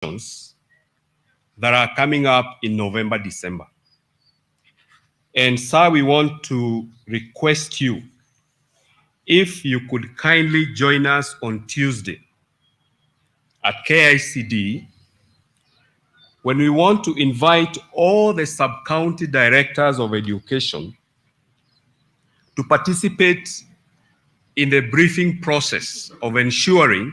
that are coming up in November, December. And sir, we want to request you, if you could kindly join us on Tuesday at KICD, when we want to invite all the sub-county directors of education to participate in the briefing process of ensuring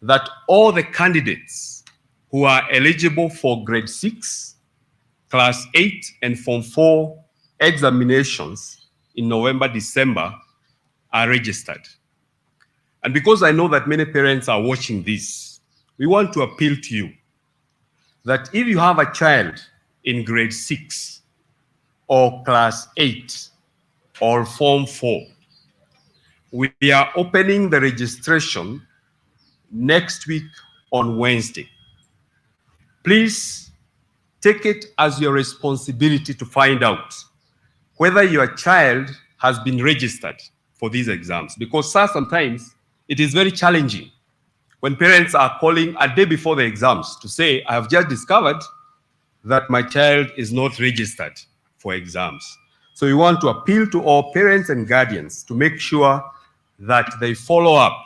that all the candidates who are eligible for grade 6, class 8, and form 4 examinations in November, December are registered. And because I know that many parents are watching this, we want to appeal to you that if you have a child in grade 6 or class 8 or form 4, we are opening the registration next week on Wednesday. Please take it as your responsibility to find out whether your child has been registered for these exams, because sir, sometimes it is very challenging when parents are calling a day before the exams to say, I have just discovered that my child is not registered for exams. So we want to appeal to all parents and guardians to make sure that they follow up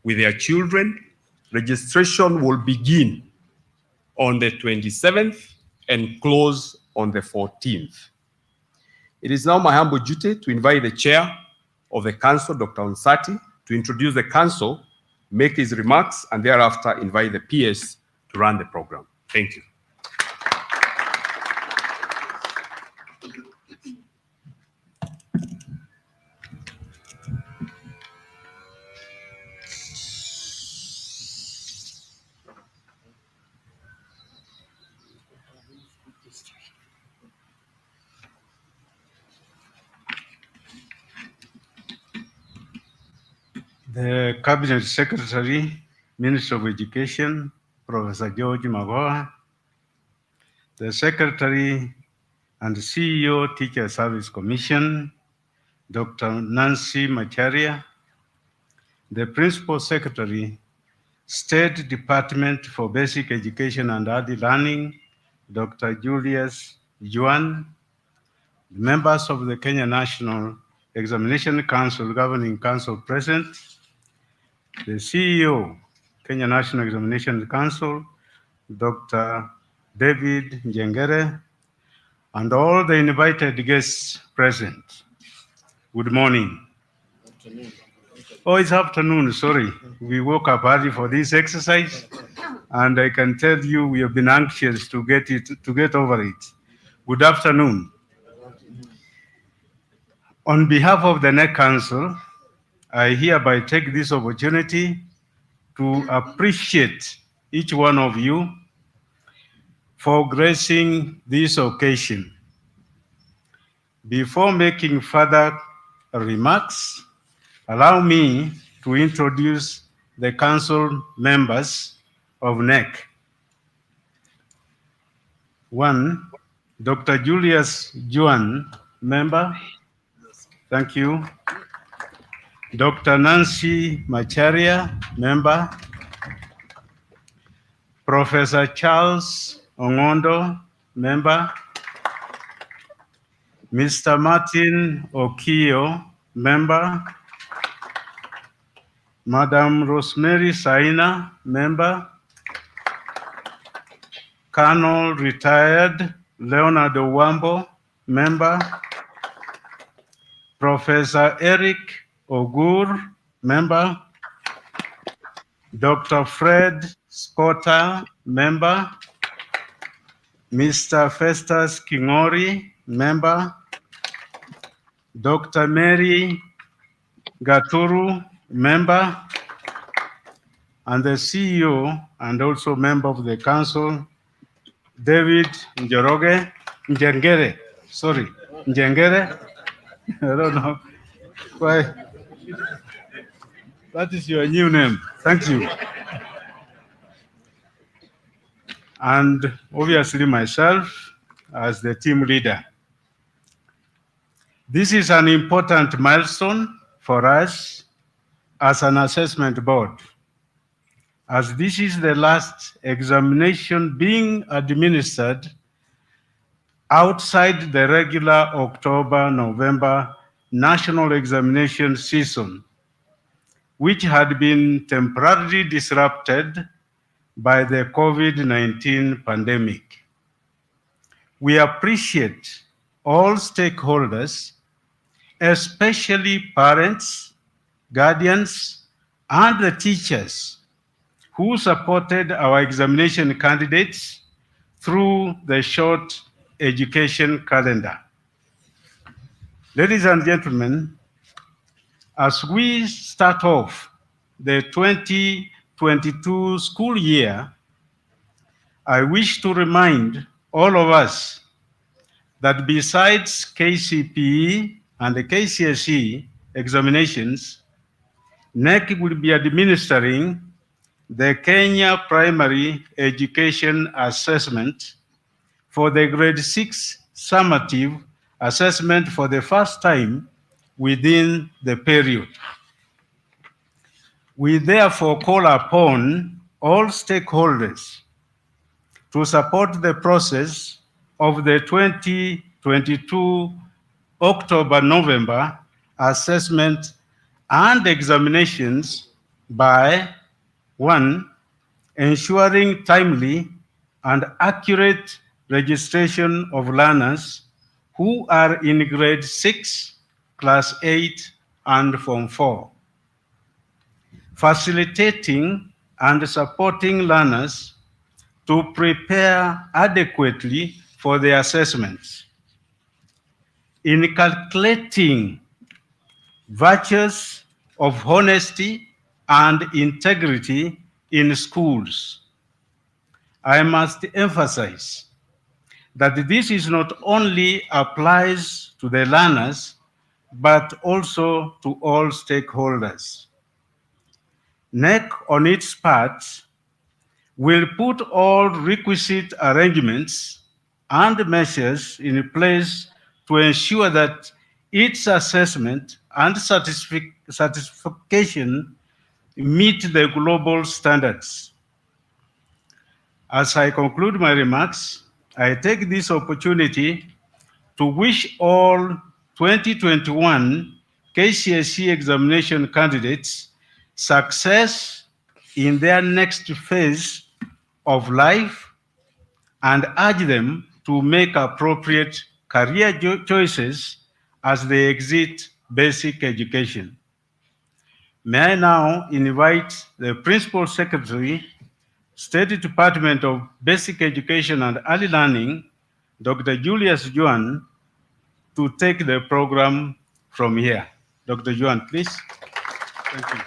with their children. Registration will begin on the 27th and close on the 14th. It is now my humble duty to invite the chair of the council, Dr. Onsati, to introduce the council, make his remarks, and thereafter invite the PS to run the program. Thank you. The Cabinet Secretary, Minister of Education, Professor George Magoha, the Secretary and CEO, Teacher Service Commission, Dr. Nancy Macharia, the Principal Secretary, State Department for Basic Education and Early Learning, Dr. Julius Juan, the members of the Kenya National Examination Council, Governing Council present, the CEO, Kenya National Examination Council, Dr. David Njengere, and all the invited guests present. Good morning. Afternoon. Oh, it's afternoon, sorry. We woke up early for this exercise, and I can tell you we have been anxious to get over it. Good afternoon. On behalf of the NEC Council, I hereby take this opportunity to appreciate each one of you for gracing this occasion. Before making further remarks, allow me to introduce the council members of NEC. One, Dr. Julius Juan, member. Thank you. Dr. Nancy Macharia, member. Professor Charles Ongondo, member. Mr. Martin Okio, member. Madam Rosemary Saina, member. Colonel retired Leonardo Wambo, member. Professor Eric Ogur, member. Dr. Fred Scotta, member. Mr. Festus Kingori, member. Dr. Mary Gaturu, member. And the CEO and also member of the council, David Njengere. I don't know why. That is your new name. Thank you. And obviously myself as the team leader. This is an important milestone for us as an assessment board. as this is the last examination being administered outside the regular October-November national examination season, which had been temporarily disrupted by the COVID-19 pandemic. We appreciate all stakeholders, especially parents, guardians, and the teachers who supported our examination candidates through the short education calendar. Ladies and gentlemen, as we start off the 2022 school year, I wish to remind all of us that besides KCPE and the Kcse examinations, NEC will be administering the Kenya Primary Education Assessment for the grade 6 summative assessment for the first time within the period. We therefore call upon all stakeholders to support the process of the 2022 October-November assessment and examinations by 1. Ensuring timely and accurate registration of learners who are in grade 6, class 8, and Form 4. Facilitating and supporting learners to prepare adequately for the assessments. In calculating virtues of honesty and integrity in schools, I must emphasize that this is not only applies to the learners, but also to all stakeholders. NEC, on its part, will put all requisite arrangements and measures in place to ensure that its assessment and certification meet the global standards. As I conclude my remarks, I take this opportunity to wish all 2021 Kcse examination candidates success in their next phase of life and urge them to make appropriate career choices as they exit basic education. May I now invite the Principal Secretary, State Department of Basic Education and Early Learning, Dr. Julius Juan, to take the program from here. Dr. Juan, please. Thank you.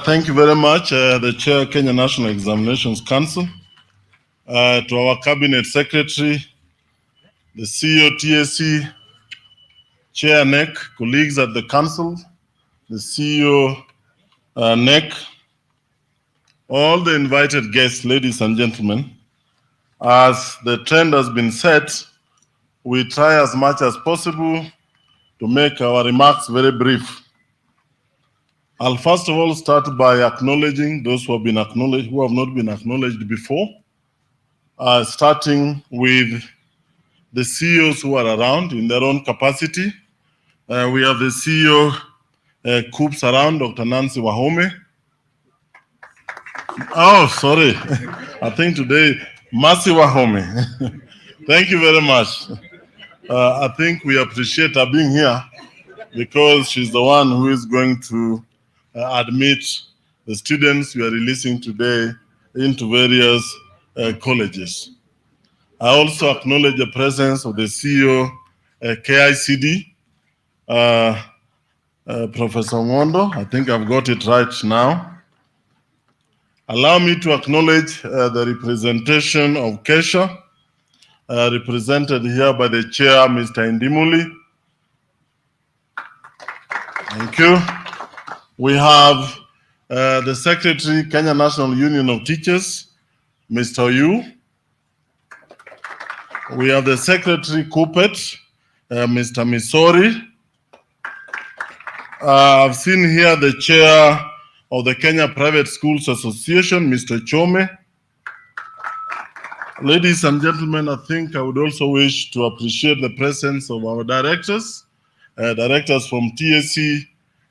Thank you very much, the Chair, Kenya National Examinations Council, to our Cabinet Secretary, the CEO, TSC, Chair NEC, colleagues at the Council, the CEO NEC, all the invited guests, ladies and gentlemen. As the trend has been set, we try as much as possible to make our remarks very brief. I'll first of all start by acknowledging those who have been acknowledged, who have not been acknowledged before, starting with the CEOs who are around in their own capacity. We have the CEO Kcse around, Dr. Nancy Wahome. Oh, sorry. I think today, Mercy Wahome. Thank you very much. I think we appreciate her being here because she's the one who is going to admit the students we are releasing today into various colleges. I also acknowledge the presence of the CEO, KICD, Professor Ngondo. I think I've got it right now. Allow me to acknowledge the representation of Kcse, represented here by the chair, Mr. Indimuli. Thank you. We have the Secretary, Kenya National Union of Teachers, Mr. Yu. We have the Secretary Kupet, Mr. Misori. I've seen here the Chair of the Kenya Private Schools Association, Mr. Chome. Ladies and gentlemen, I think I would also wish to appreciate the presence of our directors, directors from TSC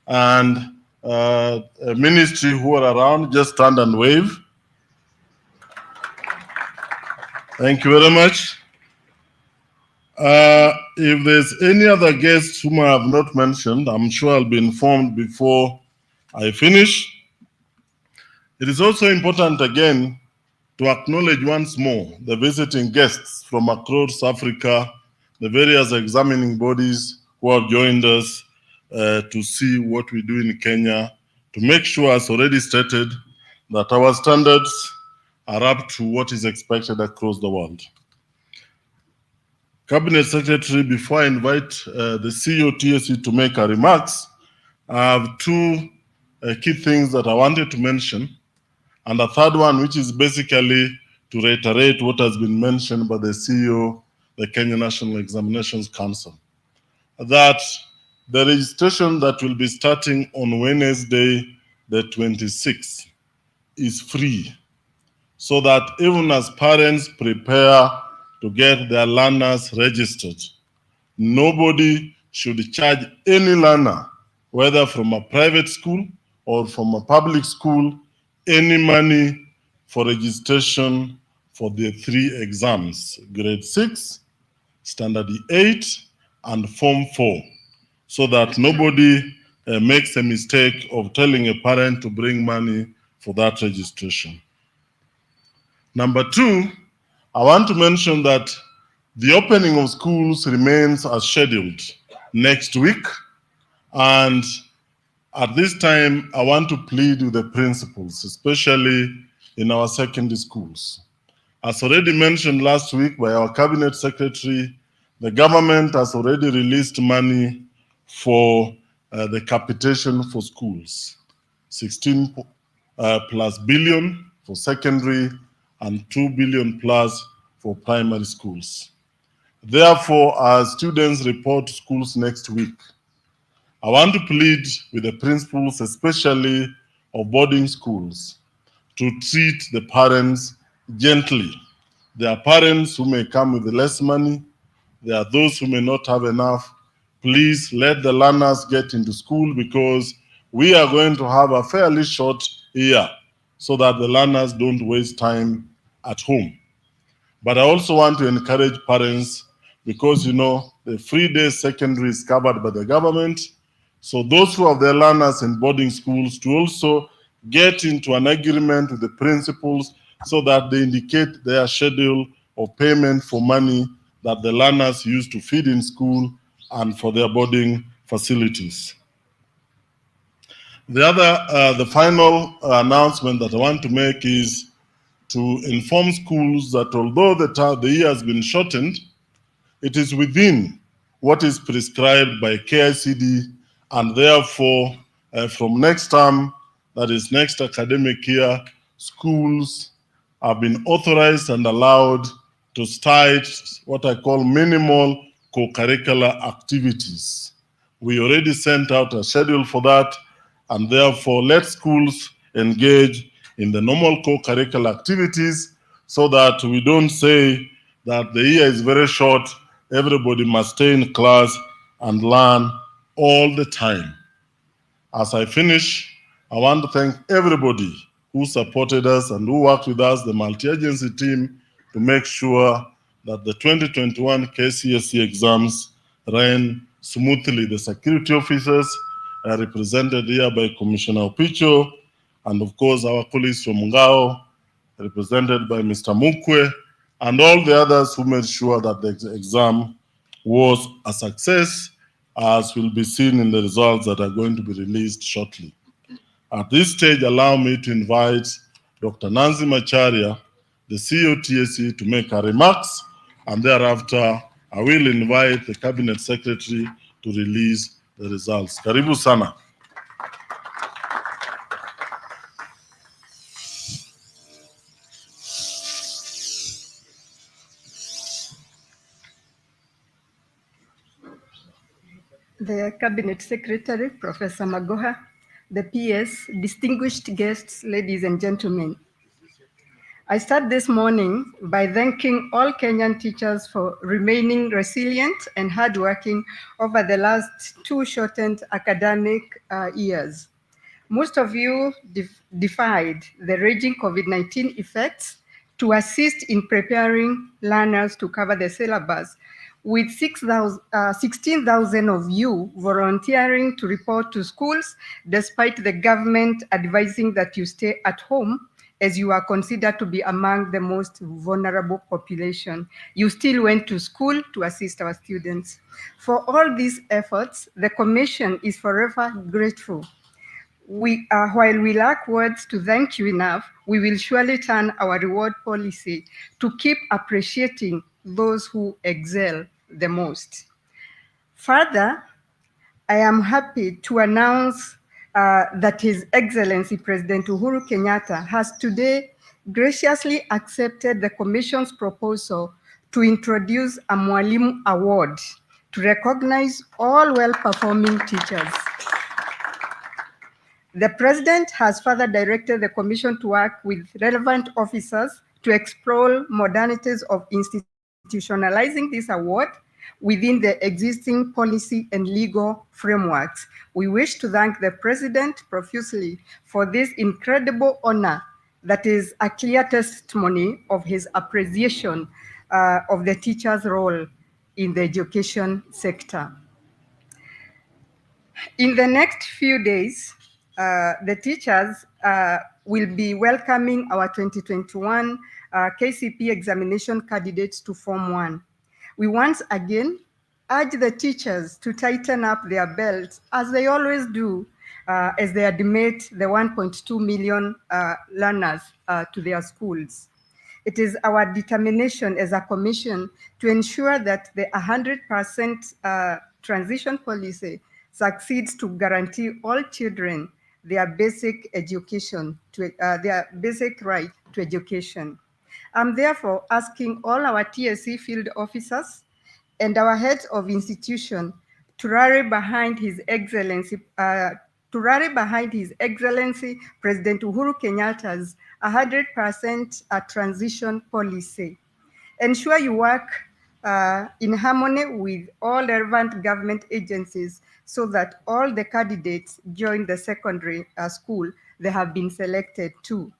and ministry who are around. Just stand and wave. Thank you very much. If there's any other guests whom I have not mentioned, I'm sure I'll be informed before I finish. It is also important again to acknowledge once more the visiting guests from across Africa, the various examining bodies who have joined us to see what we do in Kenya, to make sure, as already stated, that our standards are up to what is expected across the world. Cabinet Secretary, before I invite the CEO TSC to make her remarks, I have two key things that I wanted to mention, and a third one, which is basically to reiterate what has been mentioned by the CEO, the Kenya National Examinations Council, that the registration that will be starting on Wednesday, the 26th, is free, so that even as parents prepare to get their learners registered, nobody should charge any learner, whether from a private school or from a public school, any money for registration for the 3 exams, grade 6, standard 8, and form 4, so that nobody makes a mistake of telling a parent to bring money for that registration. Number 2, I want to mention that the opening of schools remains as scheduled next week, and at this time, I want to plead with the principals, especially in our secondary schools. As already mentioned last week by our Cabinet Secretary, the government has already released money for the capitation for schools, 16 plus billion for secondary and 2 billion plus for primary schools. Therefore, as students report to schools next week, I want to plead with the principals, especially of boarding schools, to treat the parents gently. There are parents who may come with less money. There are those who may not have enough. Please let the learners get into school, because we are going to have a fairly short year, so that the learners don't waste time at home. But I also want to encourage parents, because the free day secondary is covered by the government. So those who have their learners in boarding schools to also get into an agreement with the principals, so that they indicate their schedule of payment for money that the learners use to feed in school and for their boarding facilities. The final announcement that I want to make is to inform schools that although the year has been shortened, it is within what is prescribed by Kcse, and therefore from next term, that is next academic year, schools have been authorized and allowed to start what I call minimal co-curricular activities. We already sent out a schedule for that, and therefore let schools engage in the normal co-curricular activities, so that we don't say that the year is very short, everybody must stay in class and learn all the time. As I finish, I want to thank everybody who supported us and who worked with us, the multi-agency team, to make sure that the 2021 Kcse exams ran smoothly. The security officers are represented here by Commissioner Opicho, and of course our colleagues from Ngao, represented by Mr. Mukwe, and all the others who made sure that the exam was a success, as will be seen in the results that are going to be released shortly. At this stage, allow me to invite Dr. Nancy Macharia, the CEO TSC, to make her remarks, and thereafter I will invite the Cabinet Secretary to release the results. Karibu sana. the Cabinet Secretary, Professor Magoha, the PS, distinguished guests, ladies and gentlemen. I start this morning by thanking all Kenyan teachers for remaining resilient and hardworking over the last two shortened academic years. Most of you defied the raging COVID-19 effects to assist in preparing learners to cover the syllabus, with 16,000 of you volunteering to report to schools despite the government advising that you stay at home as you are considered to be among the most vulnerable population. You still went to school to assist our students. For all these efforts, the Commission is forever grateful. While we lack words to thank you enough, we will surely turn our reward policy to keep appreciating those who excel the most. Further, I am happy to announce that His Excellency President Uhuru Kenyatta has today graciously accepted the Commission's proposal to introduce a Mwalimu Award to recognize all well-performing teachers. The President has further directed the Commission to work with relevant officers to explore modalities of institutionalizing this award within the existing policy and legal frameworks. We wish to thank the President profusely for this incredible honor that is a clear testimony of his appreciation of the teacher's role in the education sector. In the next few days, the teachers will be welcoming our 2021 KCP examination candidates to Form 1. We once again urge the teachers to tighten up their belts, as they always do, as they admit the 1.2 million learners to their schools. It is our determination as a commission to ensure that the 100% transition policy succeeds to guarantee all children their basic education, their basic right to education. I'm therefore asking all our TSC field officers and our heads of institution to rally behind His Excellency President Uhuru Kenyatta's 100% transition policy. Ensure you work in harmony with all relevant government agencies so that all the candidates join the secondary school they have been selected to.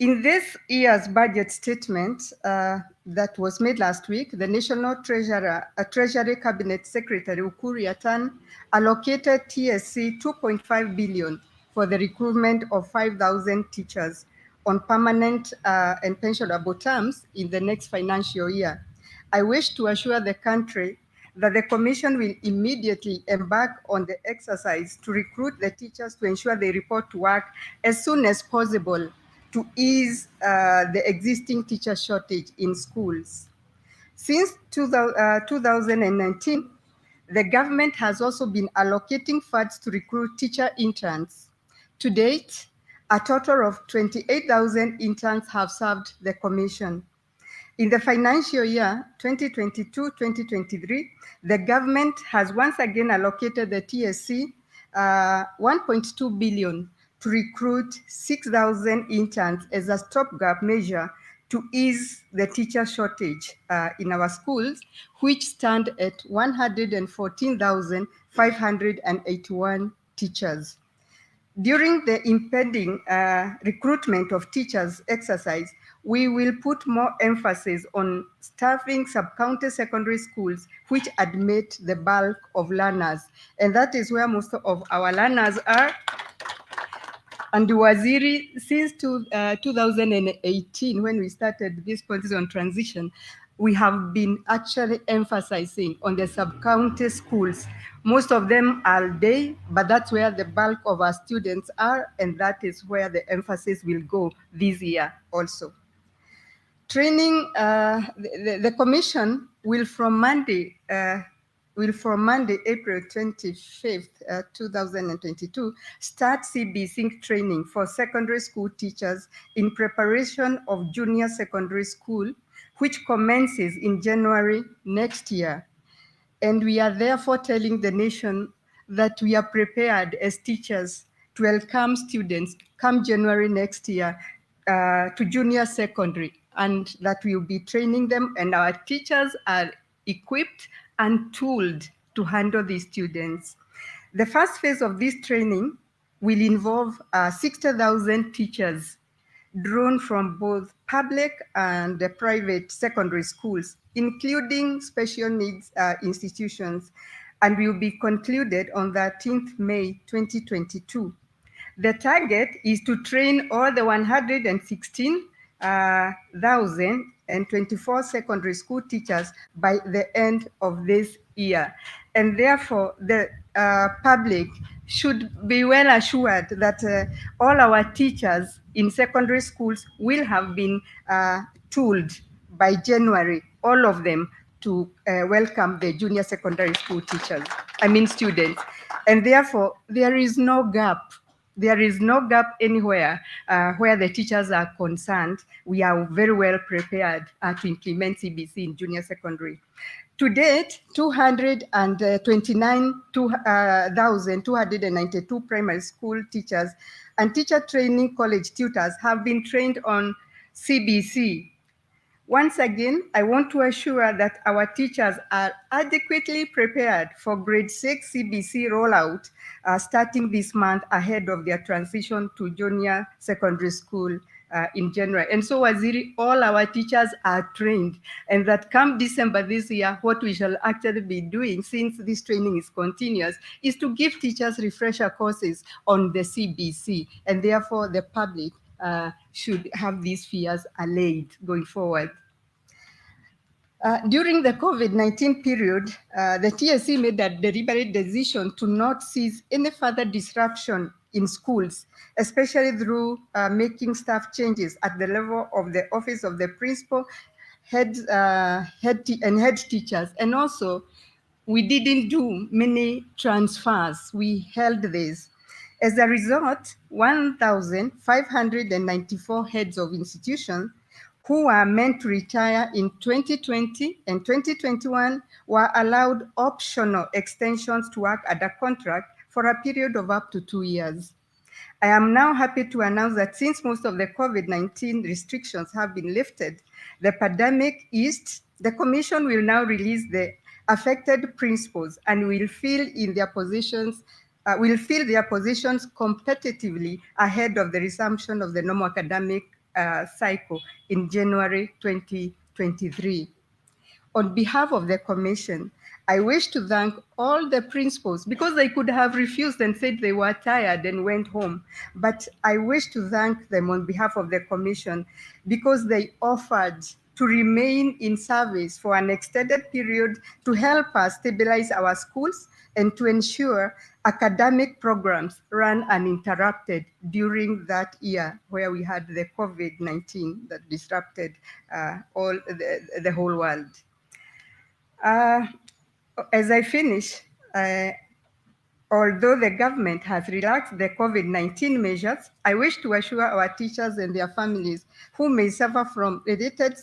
In this year's budget statement that was made last week, the National Treasury Cabinet Secretary Ukur Yatan allocated TSC 2.5 billion for the recruitment of 5,000 teachers on permanent and pensionable terms in the next financial year. I wish to assure the country that the Commission will immediately embark on the exercise to recruit the teachers to ensure they report to work as soon as possible to ease the existing teacher shortage in schools. Since 2019, the government has also been allocating funds to recruit teacher interns. To date, a total of 28,000 interns have served the Commission. In the financial year 2022-2023, the government has once again allocated the TSC 1.2 billion to recruit 6,000 interns as a stopgap measure to ease the teacher shortage in our schools, which stand at 114,581 teachers. During the impending recruitment of teachers exercise, we will put more emphasis on staffing sub-county secondary schools, which admit the bulk of learners. And that is where most of our learners are. And Waziri, since 2018, when we started this policy on transition, we have been actually emphasizing on the sub-county schools. Most of them are day, but that's where the bulk of our students are, and that is where the emphasis will go this year also. Training, the Commission will from Monday, April 25th, 2022, start CB Sync training for secondary school teachers in preparation of junior secondary school, which commences in January next year. And we are therefore telling the nation that we are prepared as teachers to welcome students come January next year to junior secondary, and that we will be training them, and our teachers are equipped and tooled to handle these students. The first phase of this training will involve 60,000 teachers drawn from both public and private secondary schools, including special needs institutions, and will be concluded on 13th May 2022. The target is to train all the 116,024 secondary school teachers by the end of this year. And therefore, the public should be well assured that all our teachers in secondary schools will have been tooled by January, all of them, to welcome the junior secondary school students. And therefore, there is no gap. There is no gap anywhere where the teachers are concerned. We are very well prepared to implement CBC in junior secondary. To date, 229,292 primary school teachers and teacher training college tutors have been trained on CBC. Once again, I want to assure that our teachers are adequately prepared for grade 6 CBC rollout starting this month ahead of their transition to junior secondary school in January. And so, Waziri, all our teachers are trained, and that come December this year, what we shall actually be doing, since this training is continuous, is to give teachers refresher courses on the CBC, and therefore the public should have these fears allayed going forward. During the COVID-19 period, the TSC made a deliberate decision to not seize any further disruption in schools, especially through making staff changes at the level of the office of the principal, head teachers. And also, we didn't do many transfers. We held this. As a result, 1,594 heads of institutions who were meant to retire in 2020 and 2021 were allowed optional extensions to work under contract for a period of up to 2 years. I am now happy to announce that since most of the COVID-19 restrictions have been lifted, the pandemic eased, the Commission will now release the affected principals and will fill their positions competitively ahead of the resumption of the normal academic cycle in January 2023. On behalf of the Commission, I wish to thank all the principals, because they could have refused and said they were tired and went home. But I wish to thank them on behalf of the Commission because they offered to remain in service for an extended period to help us stabilize our schools and to ensure academic programs ran uninterrupted during that year where we had the COVID-19 that disrupted the whole world. As I finish, although the government has relaxed the COVID-19 measures, I wish to assure our teachers and their families who may suffer from related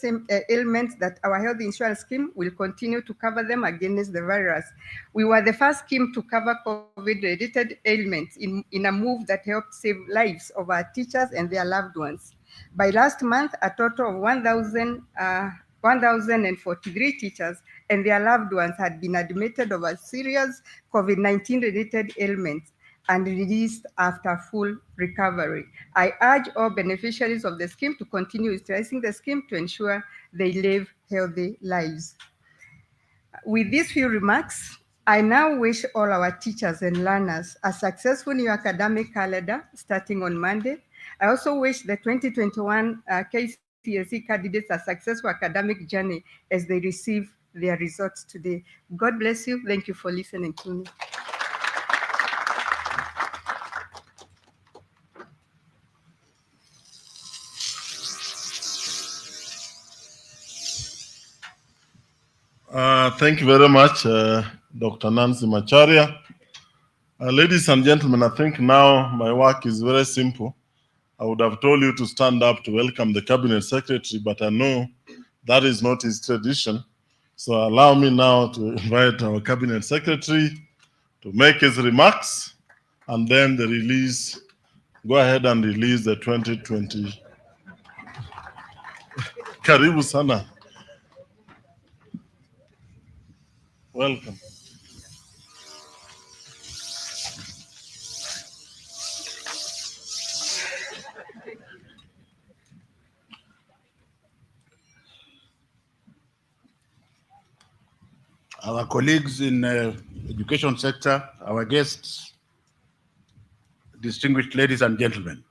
ailments that our health insurance scheme will continue to cover them against the virus. We were the first scheme to cover COVID-related ailments in a move that helped save lives of our teachers and their loved ones. By last month, a total of 1,043 teachers and their loved ones had been admitted of a serious COVID-19 related ailments and released after full recovery. I urge all beneficiaries of the scheme to continue utilizing the scheme to ensure they live healthy lives. With these few remarks, I now wish all our teachers and learners a successful new academic calendar starting on Monday. I also wish the 2021 Kcse candidates a successful academic journey as they receive their results today. God bless you. Thank you for listening to me. Thank you very much, Dr. Nancy Macharia. Ladies and gentlemen, I think now my work is very simple. I would have told you to stand up to welcome the Cabinet Secretary, but I know that is not his tradition. So allow me now to invite our Cabinet Secretary to make his remarks, and then the release, go ahead and release the 2020. Karibu sana. Welcome. Our colleagues in education sector, our guests, distinguished ladies and gentlemen.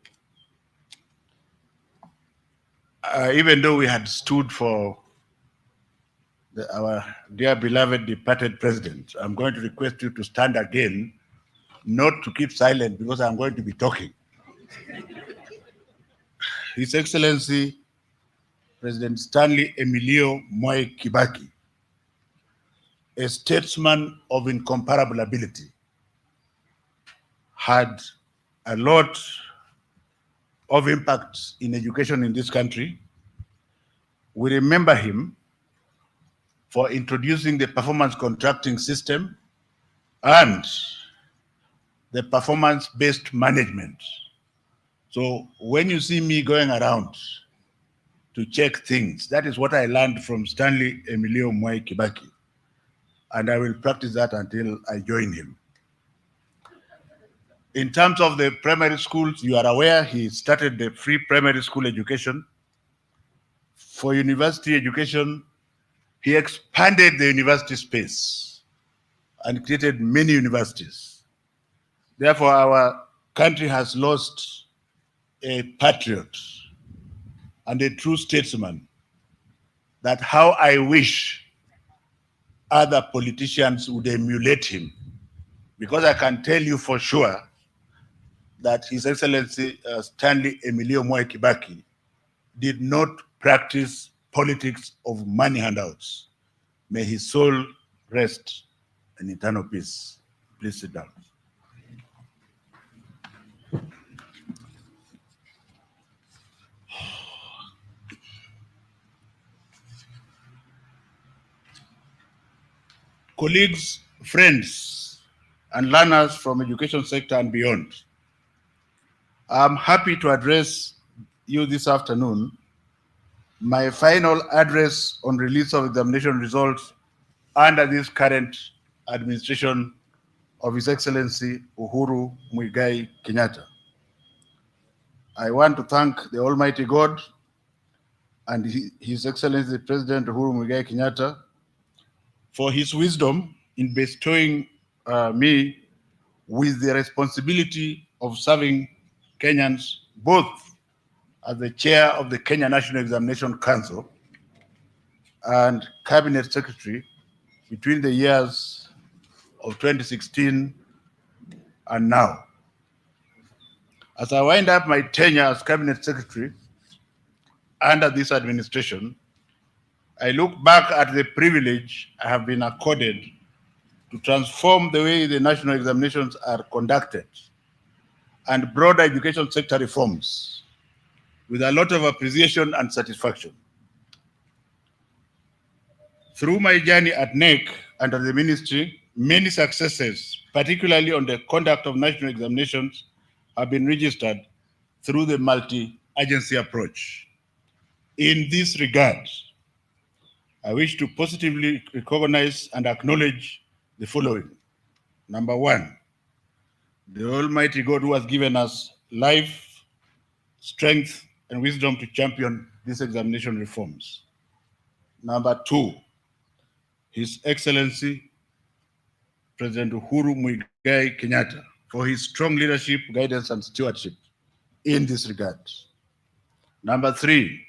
Even though we had stood for our dear beloved departed president, I'm going to request you to stand again, not to keep silent because I'm going to be talking. His Excellency, President Stanley Emilio Moi Kibaki, a statesman of incomparable ability, had a lot of impact in education in this country. We remember him for introducing the performance contracting system and the performance-based management. So when you see me going around to check things, that is what I learned from Stanley Emilio Moi Kibaki. And I will practice that until I join him. In terms of the primary schools, you are aware he started the free primary school education. For university education, he expanded the university space and created many universities. Therefore, our country has lost a patriot and a true statesman that how I wish other politicians would emulate him. Because I can tell you for sure that His Excellency Stanley Emilio Moi Kibaki did not practice politics of money handouts. May his soul rest in eternal peace. Please sit down. Colleagues, friends, and learners from education sector and beyond, I'm happy to address you this afternoon my final address on release of examination results under this current administration of His Excellency Uhuru Muigai Kenyatta. I want to thank the Almighty God and His Excellency President Uhuru Muigai Kenyatta for his wisdom in bestowing me with the responsibility of serving Kenyans both as the chair of the Kenya National Examination Council and Cabinet Secretary between the years of 2016 and now. As I wind up my tenure as Cabinet Secretary under this administration, I look back at the privilege I have been accorded to transform the way the national examinations are conducted and broader education sector reforms with a lot of appreciation and satisfaction. Through my journey at NEC under the ministry, many successes, particularly on the conduct of national examinations, have been registered through the multi-agency approach. In this regard, I wish to positively recognize and acknowledge the following. Number one, the Almighty God who has given us life, strength, and wisdom to champion these examination reforms. Number two, His Excellency President Uhuru Muigai Kenyatta for his strong leadership, guidance, and stewardship in this regard. Number three,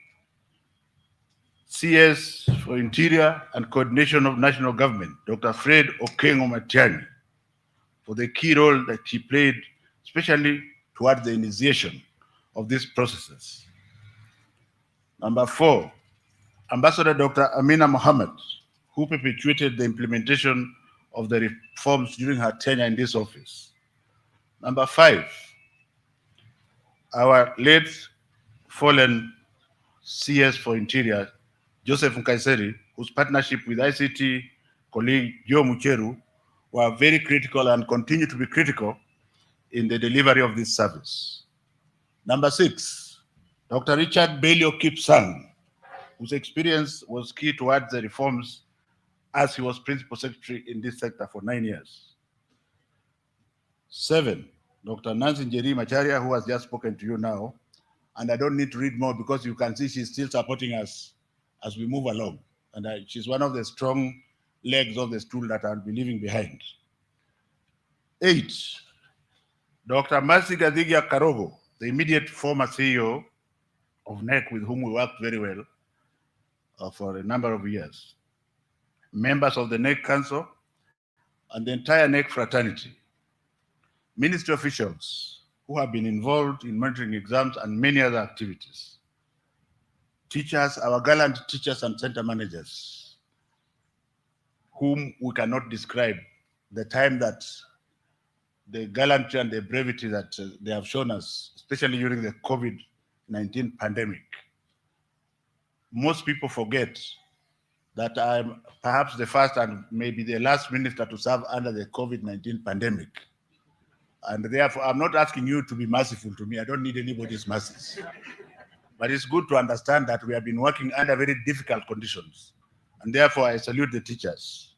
CS for Interior and Coordination of National Government, Dr. Fred Okengo Matiang'i, for the key role that he played, especially toward the initiation of these processes. Number four, Ambassador Dr. Amina Mohammed, who perpetuated the implementation of the reforms during her tenure in this office. Number five, our late fallen CS for Interior, Joseph Kcse, whose partnership with ICT colleague Joe Mucheru were very critical and continue to be critical in the delivery of this service. Number 6, Dr. Richard Belio Kipsang, whose experience was key towards the reforms as he was principal secretary in this sector for 9 years. 7, Dr. Nancy Njeri Macharia, who has just spoken to you now, and I don't need to read more because you can see she's still supporting us as we move along. And she's one of the strong legs of the stool that I'll be leaving behind. 8, Dr. Mercy Gadhigia Karogo, the immediate former CEO of NEC, with whom we worked very well for a number of years. Members of the NEC Council and the entire NEC fraternity. Ministry officials who have been involved in monitoring exams and many other activities. Teachers, our gallant teachers and center managers, whom we cannot describe the time that the gallantry and the brevity that they have shown us, especially during the COVID-19 pandemic. Most people forget that I'm perhaps the first and maybe the last minister to serve under the COVID-19 pandemic. And therefore, I'm not asking you to be merciful to me. I don't need anybody's mercies. But it's good to understand that we have been working under very difficult conditions. And therefore, I salute the teachers.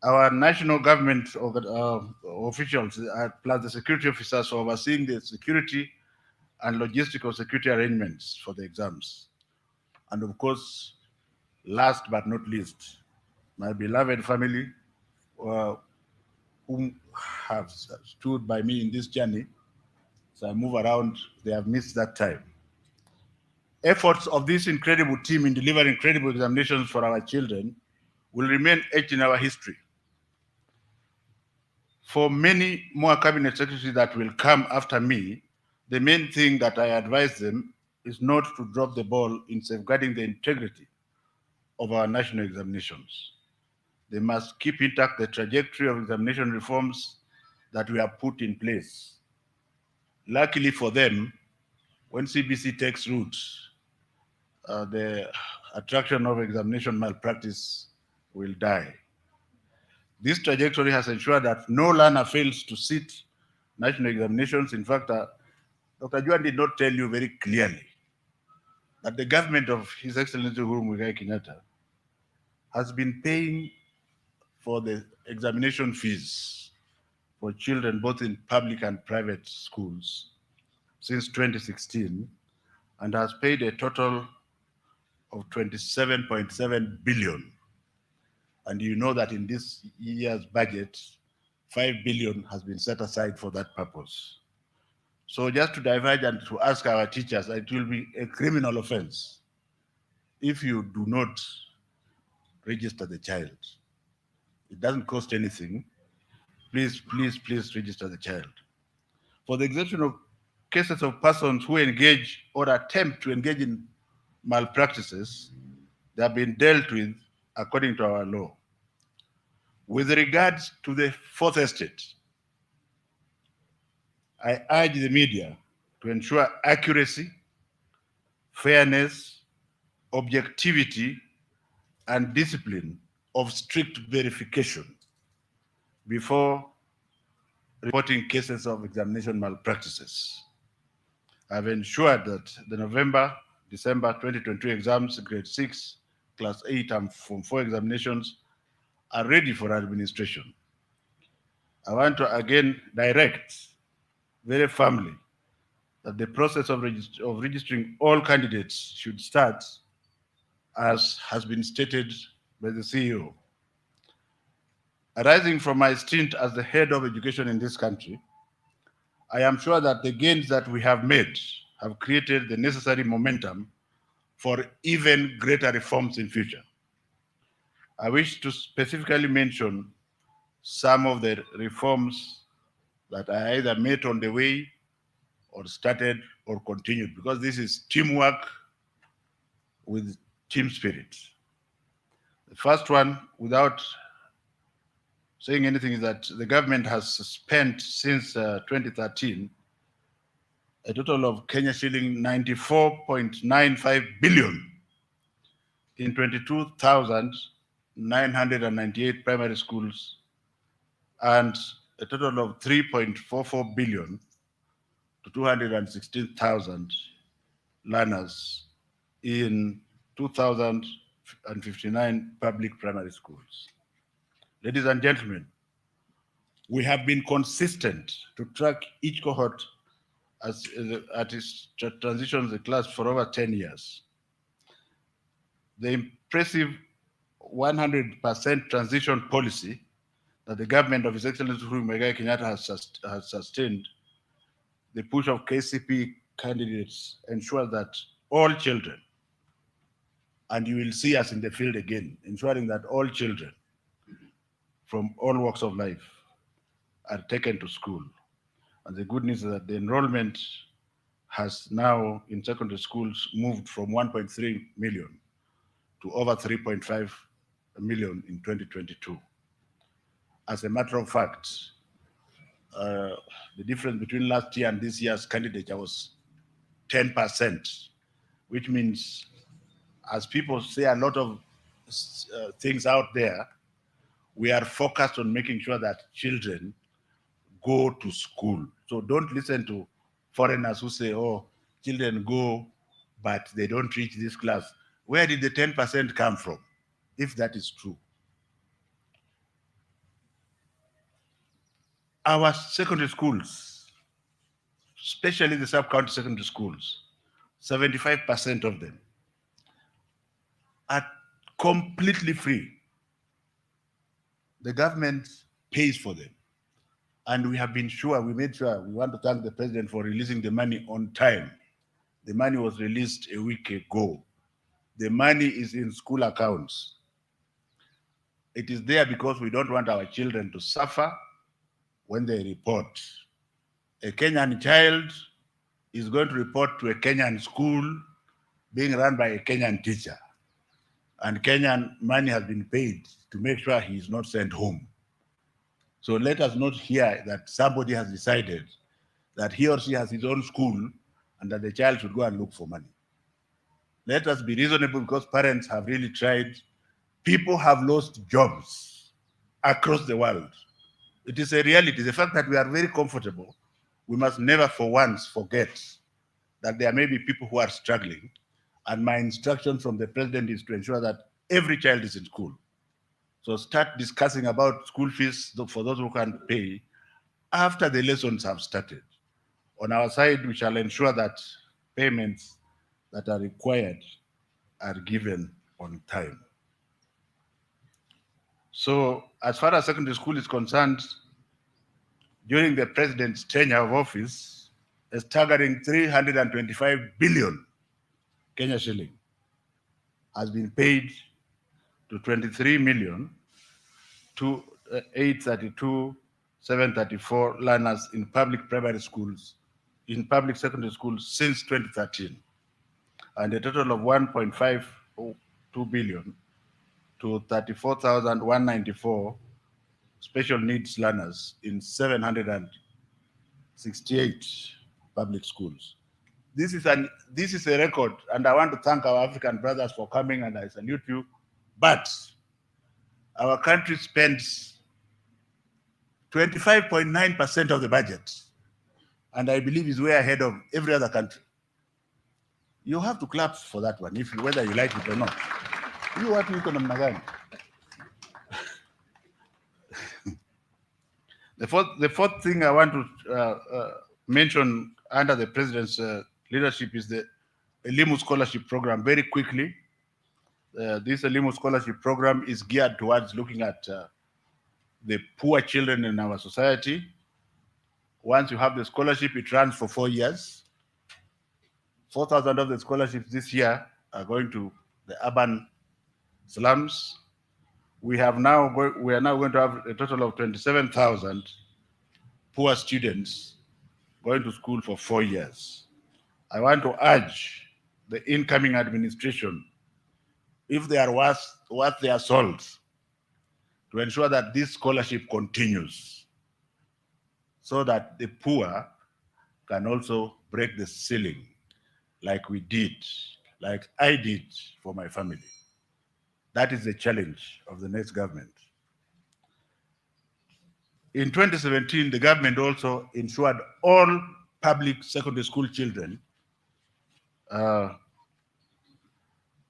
Our national government officials, plus the security officers overseeing the security and logistical security arrangements for the exams. And of course, last but not least, my beloved family, whom have stood by me in this journey. So I move around, they have missed that time. Efforts of this incredible team in delivering incredible examinations for our children will remain etched in our history. For many more cabinet secretaries that will come after me, the main thing that I advise them is not to drop the ball in safeguarding the integrity of our national examinations. They must keep intact the trajectory of examination reforms that we have put in place. Luckily for them, when CBC takes root, the attraction of examination malpractice will die. This trajectory has ensured that no learner fails to sit national examinations. In fact, Dr. Juan did not tell you very clearly that the government of His Excellency Uhuru Muigai Kenyatta has been paying for the examination fees for children both in public and private schools since 2016 and has paid a total of 27.7 billion. And you know that in this year's budget, 5 billion has been set aside for that purpose. So just to diverge and to ask our teachers, it will be a criminal offense if you do not register the child. It doesn't cost anything. Please, please, please register the child. For the exemption of cases of persons who engage or attempt to engage in malpractices, they have been dealt with according to our law. With regards to the fourth estate, I urge the media to ensure accuracy, fairness, objectivity, and discipline of strict verification before reporting cases of examination malpractices. I've ensured that the November-December 2022 exams, grade 6, class 8, and Form 4 examinations are ready for administration. I want to again direct very firmly that the process of registering all candidates should start as has been stated by the CEO. Arising from my stint as the head of education in this country, I am sure that the gains that we have made have created the necessary momentum for even greater reforms in future. I wish to specifically mention some of the reforms that I either met on the way or started or continued, because this is teamwork with team spirit. The first one, without saying anything, is that the government has spent since 2013 a total of Kenya shilling 94.95 billion in 22,998 primary schools and a total of 3.44 billion to 216,000 learners in 2,059 public primary schools. Ladies and gentlemen, we have been consistent to track each cohort as at its transition the class for over 10 years. The impressive 100% transition policy that the government of His Excellency Uhuru Muigai Kenyatta has sustained the push of KCP candidates ensure that all children, and you will see us in the field again, ensuring that all children from all walks of life are taken to school. And the good news is that the enrollment has now in secondary schools moved from 1.3 million to over 3.5 million in 2022. As a matter of fact, the difference between last year and this year's candidature was 10%, which means, as people say a lot of things out there, we are focused on making sure that children go to school. So don't listen to foreigners who say, oh, children go, but they don't reach this class. Where did the 10% come from, if that is true? Our secondary schools, especially the sub-county secondary schools, 75% of them are completely free. The government pays for them. And we have been sure, we made sure, we want to thank the president for releasing the money on time. The money was released a week ago. The money is in school accounts. It is there because we don't want our children to suffer when they report. A Kenyan child is going to report to a Kenyan school being run by a Kenyan teacher. And Kenyan money has been paid to make sure he is not sent home. So let us not hear that somebody has decided that he or she has his own school and that the child should go and look for money. Let us be reasonable because parents have really tried. People have lost jobs across the world. It is a reality. The fact that we are very comfortable, we must never for once forget that there may be people who are struggling. And my instruction from the president is to ensure that every child is in school. So start discussing about school fees for those who can't pay after the lessons have started. On our side, we shall ensure that payments that are required are given on time. So as far as secondary school is concerned, during the president's tenure of office, a staggering 325 billion Kenya shilling has been paid to 23 million to 832,734 learners in public primary schools, in public secondary schools since 2013, and a total of 1.52 billion to 34,194 special needs learners in 768 public schools. This is a record, and I want to thank our African brothers for coming, and I salute you. But our country spends 25.9% of the budget, and I believe is way ahead of every other country. You have to clap for that one, whether you like it or not. You want to namna gani? The fourth thing I want to mention under the president's leadership is the Limu scholarship program. Very quickly, this Limu scholarship program is geared towards looking at the poor children in our society. Once you have the scholarship, it runs for 4 years. 4,000 of the scholarships this year are going to the urban slums. We are now going to have a total of 27,000 poor students going to school for 4 years. I want to urge the incoming administration, if they are worth their salt, to ensure that this scholarship continues so that the poor can also break the ceiling like we did, like I did for my family. That is the challenge of the next government. In 2017, the government also insured all public secondary school children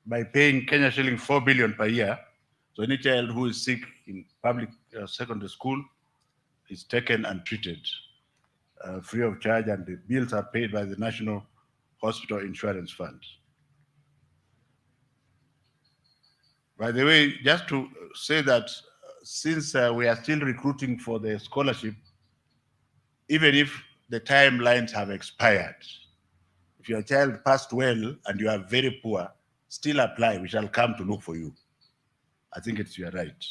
by paying Kenya shilling 4 billion per year. So any child who is sick in public secondary school is taken and treated free of charge, and the bills are paid by the National Hospital Insurance Fund. By the way, just to say that since we are still recruiting for the scholarship, even if the timelines have expired, if your child passed well and you are very poor, still apply. We shall come to look for you. I think it's your right.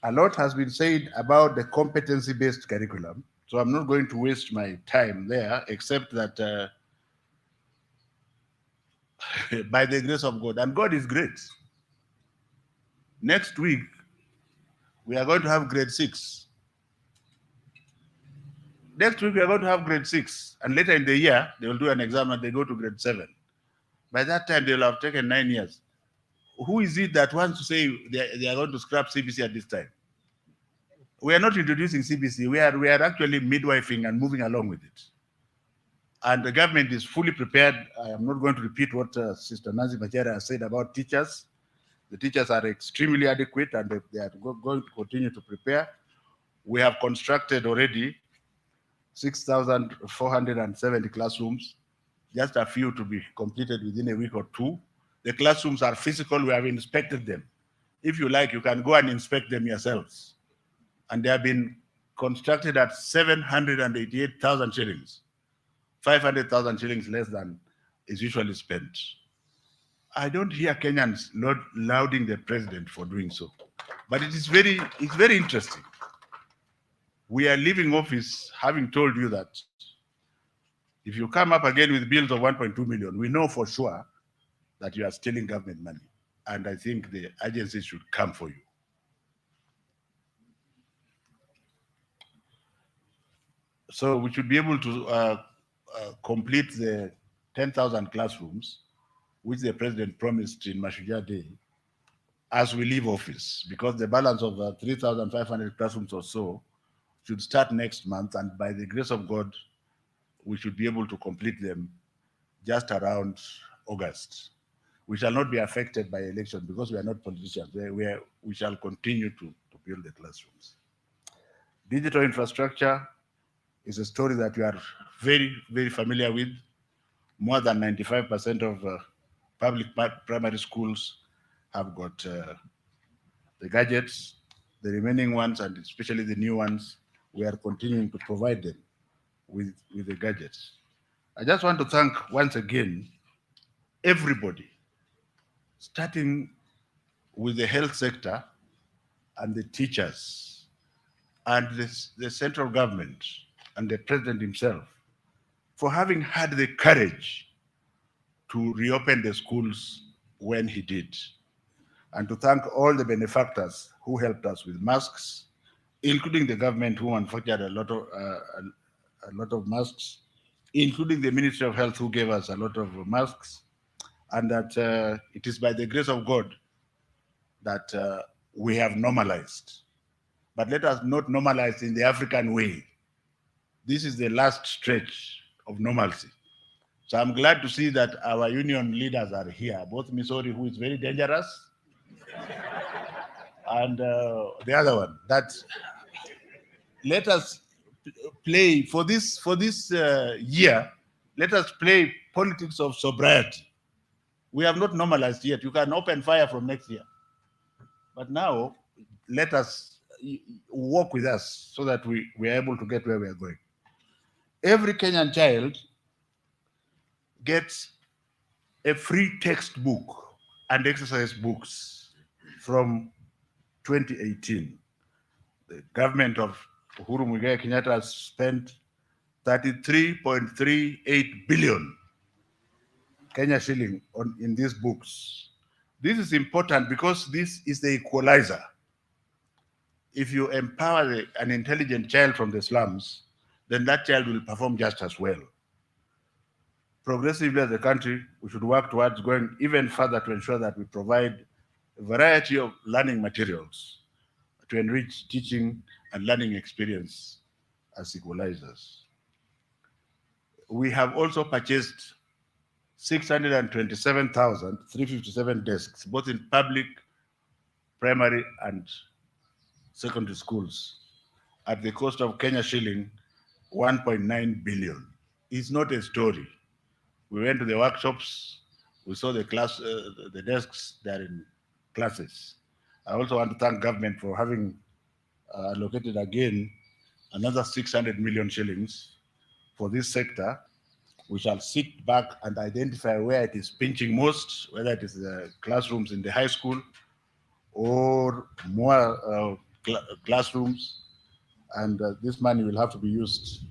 A lot has been said about the competency-based curriculum, so I'm not going to waste my time there, except that by the grace of God, and God is great. Next week, we are going to have grade 6. Next week, we are going to have grade 6, and later in the year, they will do an exam and they go to grade 7. By that time, they will have taken 9 years. Who is it that wants to say they are going to scrap CBC at this time? We are not introducing CBC. We are actually midwifing and moving along with it. And the government is fully prepared. I am not going to repeat what Sister Nancy Machera has said about teachers. The teachers are extremely adequate, and they are going to continue to prepare. We have constructed already 6,470 classrooms, just a few to be completed within a week or two. The classrooms are physical. We have inspected them. If you like, you can go and inspect them yourselves. And they have been constructed at 788,000 shillings, 500,000 shillings less than is usually spent. I don't hear Kenyans lauding the president for doing so, but it's very interesting. We are leaving office having told you that if you come up again with bills of 1.2 million, we know for sure that you are stealing government money. And I think the agency should come for you. So we should be able to complete the 10,000 classrooms, which the president promised in Mashujaa Day, as we leave office, because the balance of 3,500 classrooms or so should start next month, and by the grace of God, we should be able to complete them just around August. We shall not be affected by election because we are not politicians. We shall continue to build the classrooms. Digital infrastructure is a story that you are very, very familiar with. More than 95% of public primary schools have got the gadgets. The remaining ones, and especially the new ones, we are continuing to provide them with the gadgets. I just want to thank once again everybody, starting with the health sector and the teachers and the central government and the president himself, for having had the courage to reopen the schools when he did. And to thank all the benefactors who helped us with masks, including the government who manufactured a lot of masks, including the Ministry of Health who gave us a lot of masks, and that it is by the grace of God that we have normalized. But let us not normalize in the African way. This is the last stretch of normalcy. So I'm glad to see that our union leaders are here, both Missouri, who is very dangerous, and the other one. That let us play for this year. Let us play politics of sobriety. We have not normalized yet. You can open fire from next year, but now let us walk with us so that we are able to get where we are going. Every Kenyan child gets a free textbook and exercise books from 2018. The government of Uhuru Muigai Kenyatta has spent 33.38 billion Kenya shilling in these books. This is important because this is the equalizer. If you empower an intelligent child from the slums, then that child will perform just as well. progressively as a country, we should work towards going even further to ensure that we provide a variety of learning materials to enrich teaching and learning experience as equalizers. We have also purchased 627,357 desks, both in public, primary, and secondary schools, at the cost of Kenya shilling 1.9 billion. It's not a story. We went to the workshops, we saw the desks, they're in classes. I also want to thank government for having allocated again another 600 million shillings for this sector. We shall sit back and identify where it is pinching most, whether it is the classrooms in the high school or more classrooms, and this money will have to be used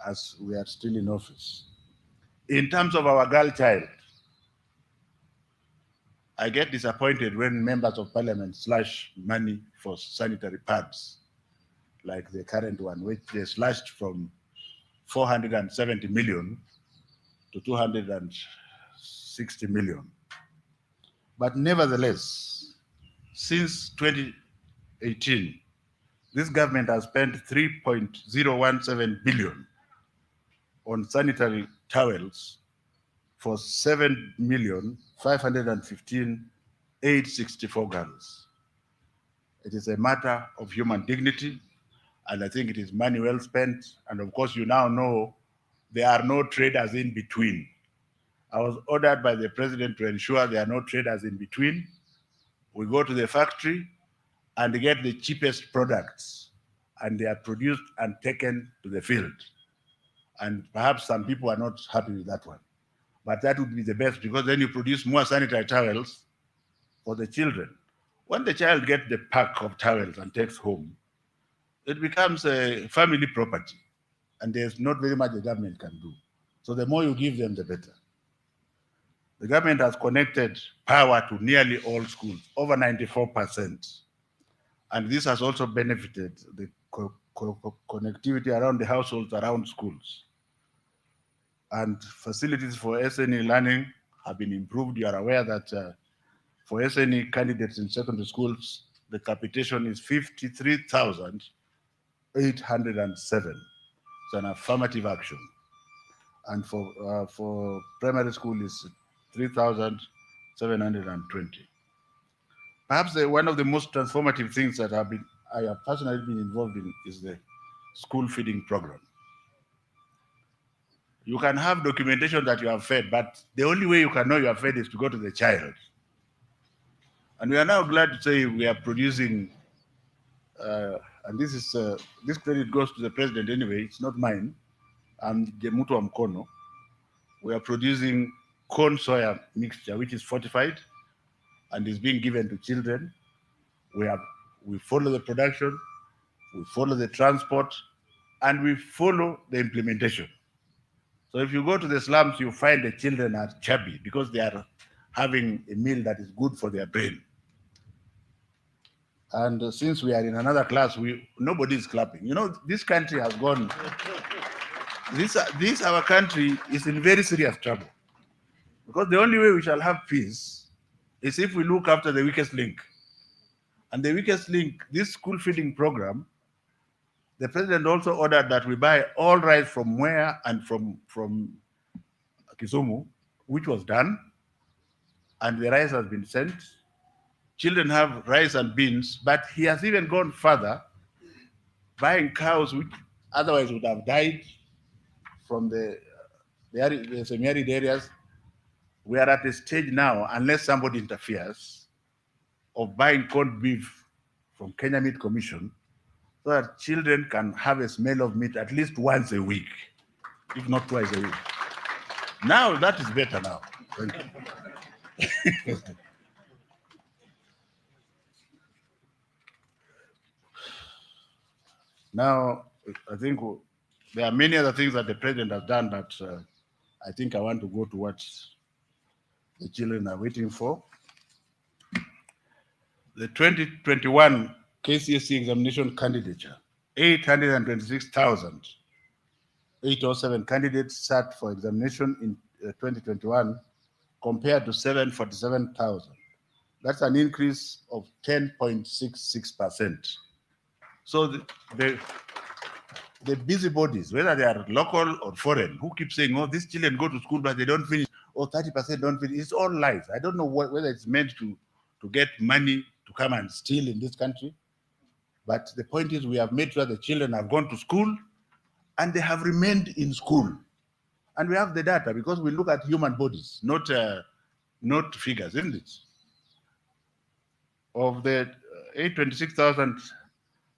as we are still in office. In terms of our girl child, I get disappointed when members of parliament slash money for sanitary pads, like the current one, which they slashed from 470 million to 260 million. But nevertheless, since 2018, this government has spent 3.017 billion on sanitary towels for 7,515,864 girls. It is a matter of human dignity, and I think it is money well spent. And of course, you now know there are no traders in between. I was ordered by the president to ensure there are no traders in between. We go to the factory and get the cheapest products, and they are produced and taken to the field. And perhaps some people are not happy with that one. But that would be the best, because then you produce more sanitary towels for the children. When the child gets the pack of towels and takes home, it becomes a family property, and there's not very much the government can do. So the more you give them, the better. The government has connected power to nearly all schools, over 94%. And this has also benefited the connectivity around the households around schools. And facilities for SNE learning have been improved. You are aware that for SNE candidates in secondary schools, the capitation is 53,807. It's an affirmative action. And for primary school is 3,720. Perhaps one of the most transformative things that I have personally been involved in is the school feeding program. You can have documentation that you have fed, but the only way you can know you have fed is to go to the child. And we are now glad to say we are producing, and this credit goes to the president anyway, it's not mine, I'm Jemutu wa Mkono. We are producing corn soya mixture, which is fortified and is being given to children. We follow the production, we follow the transport, and we follow the implementation. So if you go to the slums, you find the children are chubby because they are having a meal that is good for their brain. And since we are in another class, nobody is clapping. You know, this country has gone. Our country is in very serious trouble, because the only way we shall have peace is if we look after the weakest link. And the weakest link, this school feeding program, the president also ordered that we buy all rice from Mwea and from Kisumu, which was done, and the rice has been sent. Children have rice and beans, but he has even gone further, buying cows which otherwise would have died from the semi-arid areas. We are at a stage now, unless somebody interferes, of buying corned beef from Kenya Meat Commission, so that children can have a smell of meat at least once a week, if not twice a week. Now that is better now. Thank you. Now, I think there are many other things that the president has done, but I think I want to go to what the children are waiting for. The 2021 Kcse examination candidature, 826,807 candidates sat for examination 2021 compared to 747,000. That's an increase of 10.66%. So the busybodies, whether they are local or foreign, who keep saying, oh, these children go to school, but they don't finish, or 30% don't finish, it's all lies. I don't know whether it's meant to get money to come and steal in this country. But the point is, we have made sure the children have gone to school and they have remained in school. And we have the data because we look at human bodies, not figures, isn't it? Of the 826,000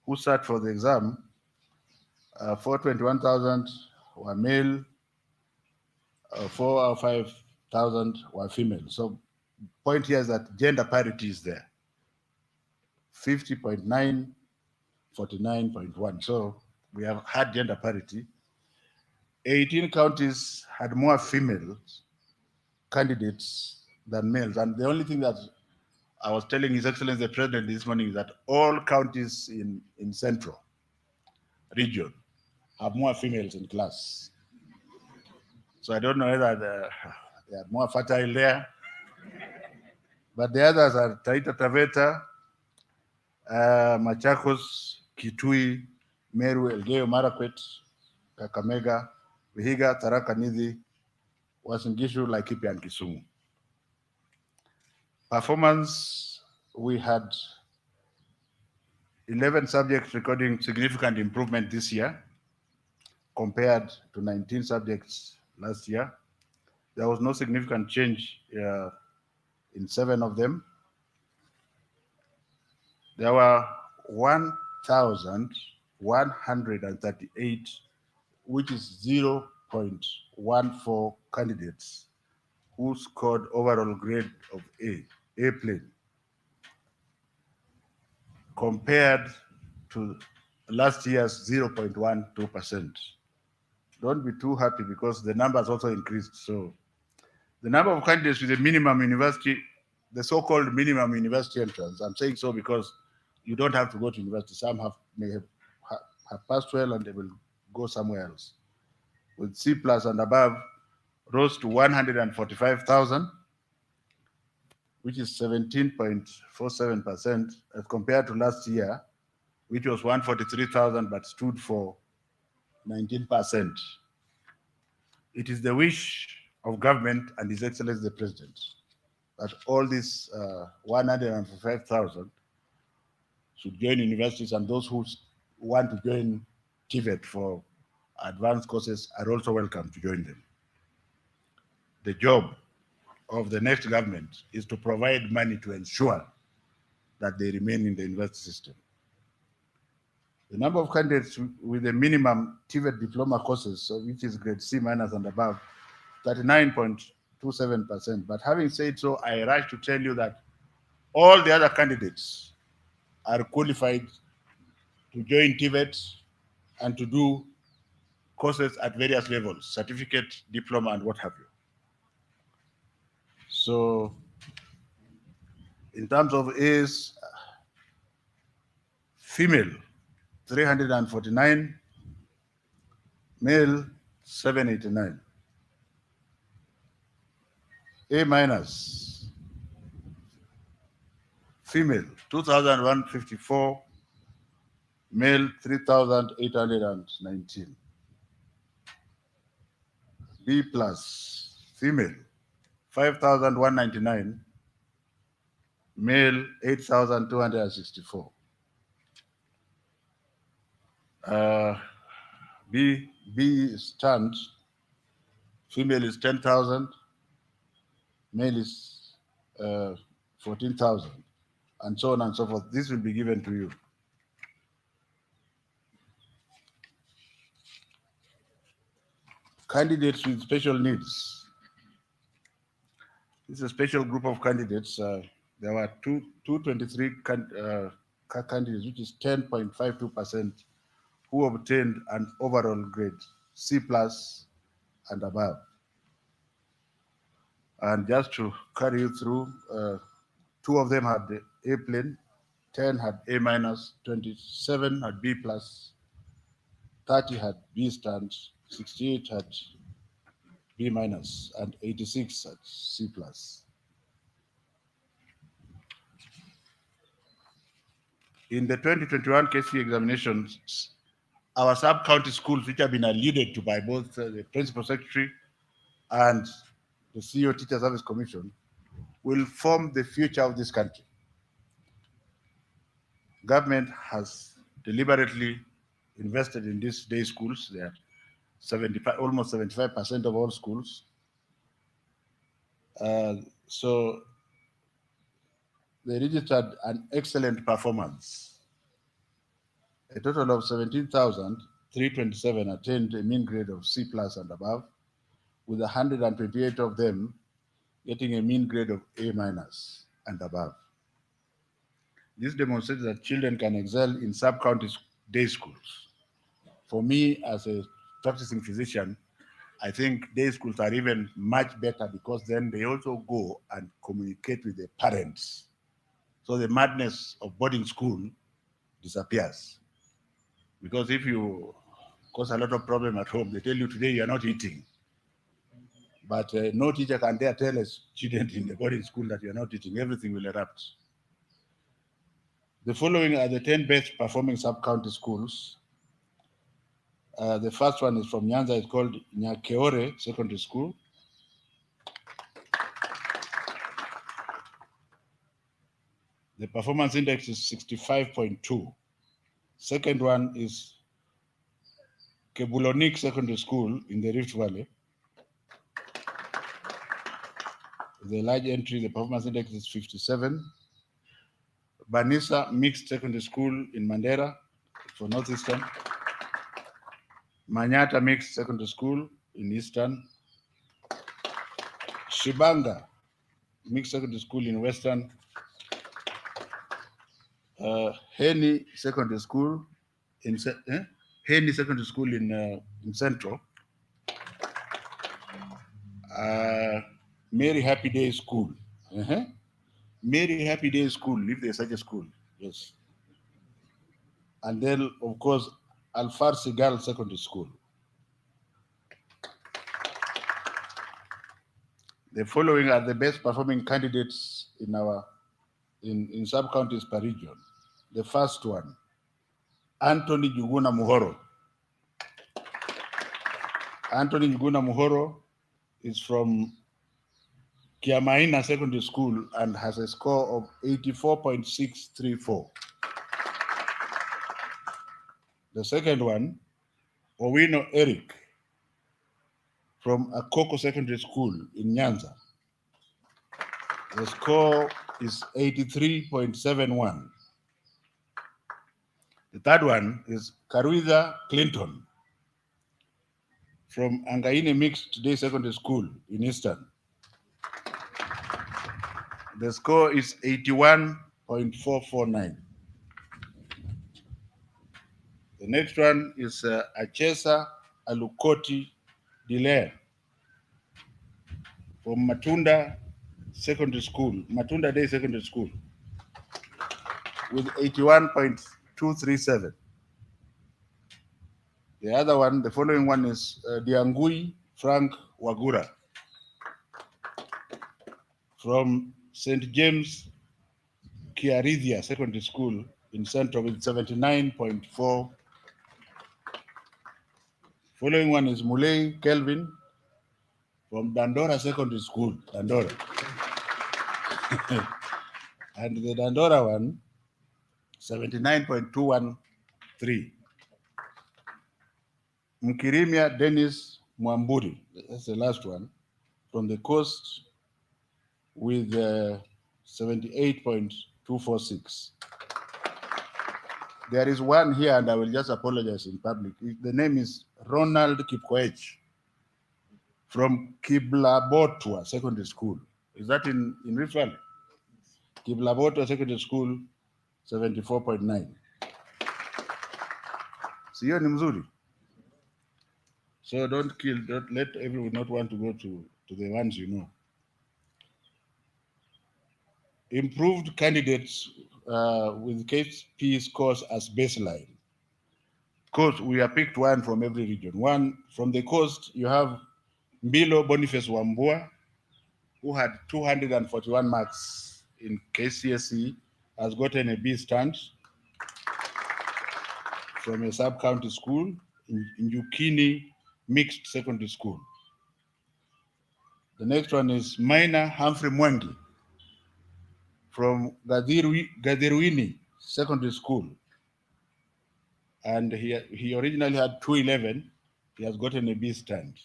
who sat for the exam, 421,000 were male, 4 or 5,000 were female. So point here is that gender parity is there. 50.9, 49.1. So we have had gender parity. 18 counties had more female candidates than males. And the only thing that I was telling His Excellency the President this morning is that all counties in Central region have more females in class. So I don't know whether they are more fertile there. But the others are Taita Taveta, Machakos, Kitui, Meru, Elgeyo Marakwet, Kakamega, Vihiga, Tharaka Nithi, Uasin Gishu, Laikipia, and Kisumu. Performance, we had 11 subjects recording significant improvement this year compared to 19 subjects last year. There was no significant change in 7 of them. There were 1,138, which is 0.14 candidates who scored overall grade of A plane, compared to last year's 0.12%. Don't be too happy because the numbers also increased. So the number of candidates with a minimum university, the so-called minimum university entrance, I'm saying so because you don't have to go to university. Some may have passed well and they will go somewhere else. With C plus and above, rose to 145,000, which is 17.47% as compared to last year, which was 143,000 but stood for 19%. It is the wish of government and His Excellency the President that all these 145,000 should join universities, and those who want to join TVET for advanced courses are also welcome to join them. The job of the next government is to provide money to ensure that they remain in the university system. The number of candidates with the minimum TVET diploma courses, so which is grade C minus and above, 39.27%. But having said so, I rush to tell you that all the other candidates are qualified to join TVET and to do courses at various levels, certificate, diploma, and what have you. So in terms of A's, female, 349, male, 789. A minus, female, 2,154, male, 3,819. B plus, female, 5,199, male, 8,264. B stand, female is 10,000, male is 14,000, and so on and so forth. This will be given to you. Candidates with special needs. This is a special group of candidates. There were 223 candidates, which is 10.52%, who obtained an overall grade C plus and above. And just to carry you through, 2 of them had the A plane, 10 had A minus, 27 had B plus, 30 had B stands, 68 had B minus, and 86 at C plus. In the 2021 Kcse examinations, our sub-county schools, which have been alluded to by both the Principal Secretary and the CEO Teacher Service Commission, will form the future of this country. Government has deliberately invested in these day schools. They are 75, almost 75% of all schools. So they registered an excellent performance. A total of 17,327 attained a mean grade of C plus and above, with 128 of them getting a mean grade of A minus and above. This demonstrates that children can excel in sub-county day schools. For me, as a practicing physician, I think day schools are even much better because then they also go and communicate with the parents. So the madness of boarding school disappears. Because if you cause a lot of problem at home, they tell you today you are not eating. But no teacher can dare tell a student in the boarding school that you are not eating. Everything will erupt. The following are the 10 best performing sub-county schools. The first one is from Nyanza. It's called Kcse Secondary School. The performance index is 65.2. Second one is Kebulonik Secondary School in the Rift Valley. The large entry, the performance index is 57. Banisa Mixed Secondary School in Mandera for Northeastern. Manyata Mixed Secondary School in Eastern. Shibanga Mixed Secondary School in Western. Heni Secondary School in Heni Secondary School in Central. Mary Happy Day School. Mary Happy Day School, if there's such a school, yes. And then, of course, Al-Farsi Girls Secondary School. The following are the best performing candidates in sub-counties per region. The first one, Anthony Juguna Muhoro. Anthony Juguna Muhoro is from Kiamaina Secondary School and has a score of 84.634. The second one, Owino Eric from Akoko Secondary School in Nyanza. The score is 83.71. The third one is Karuiza Clinton from Angaine Mixed Day Secondary School in Eastern. The score is 81.449. The next one is Kcse Alukoti Dilaire from Matunda Secondary School, Matunda Day Secondary School, with 81.237. The other one, the following one is Diangui Frank Wagura from St. James Kiarithia Secondary School in Central with 79.4. Following one is Mulei Kelvin from Dandora Secondary School, Dandora. And the Dandora one, 79.213. Mkirimia Dennis Mwamburi, that's the last one, from the coast with 78.246. There is one here, and I will just apologize in public. The name is Ronald Kipkoech from Kiblabotwa Secondary School. Is that in Rift Valley? Kiblabotwa Secondary School, 74.9. Sio ni mzuri? So don't let everyone not want to go to the ones you know. Improved candidates with KP scores as baseline. Of course, we have picked one from every region. One from the coast, you have Mbilo Boniface Wambua, who had 241 marks in Kcse, has gotten a B stand from a sub-county school in Yukini Mixed Secondary School. The next one is Minor Humphrey Mwangi from Gadirwini Secondary School. And he originally had 211. He has gotten a B stand.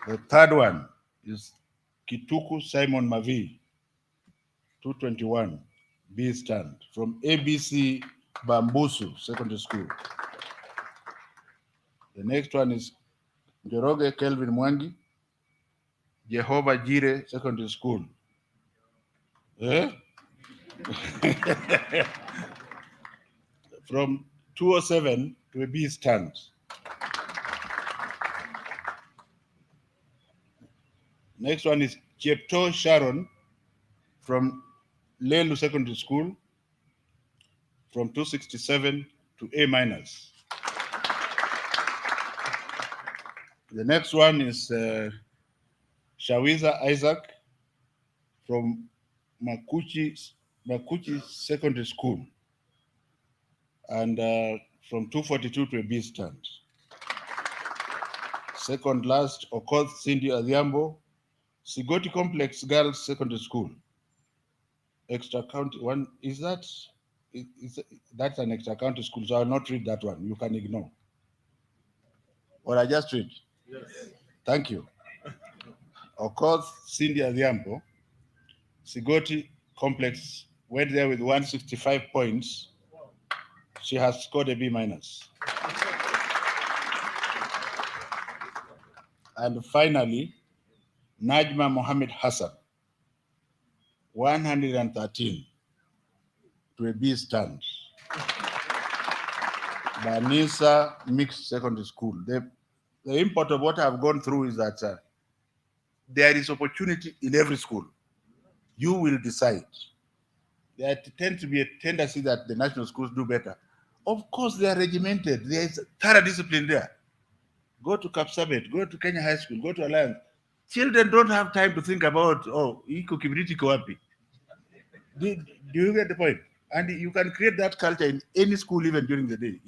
The third one is Kituku Simon Mavi, 221, B stand, from ABC Bambusu Secondary School. The next one is Njoroge Kelvin Mwangi, Jehovah Jireh Secondary School. Eh? From 207 to a B stand. Next one is Chepto Sharon from Lelu Secondary School, from 267 to A minus. The next one is Shawiza Isaac from Makuchi Secondary School, and from 242 to a B stand. Second last, Okoth Cindy Adhiambo, Sigoti Complex Girls Secondary School. Extra county one, is that? That's an extra county school, so I will not read that one. You can ignore. Or I just read? Yes. Thank you. Okoth Cindy Adhiambo, Sigoti Complex, went there with 165 points. She has scored a B minus. And finally, Najma Mohammed Hassan, 113 to a B stand. Banisa Mixed Secondary School. The import of what I've gone through is that there is opportunity in every school. You will decide. There tends to be a tendency that the national schools do better. Of course, they are regimented. There is thorough discipline there. Go to Kcse, go to Kenya High School, go to Alliance. Children don't have time to think about, iko kibriti ko wapi. Do you get the point? And you can create that culture in any school, even during the day,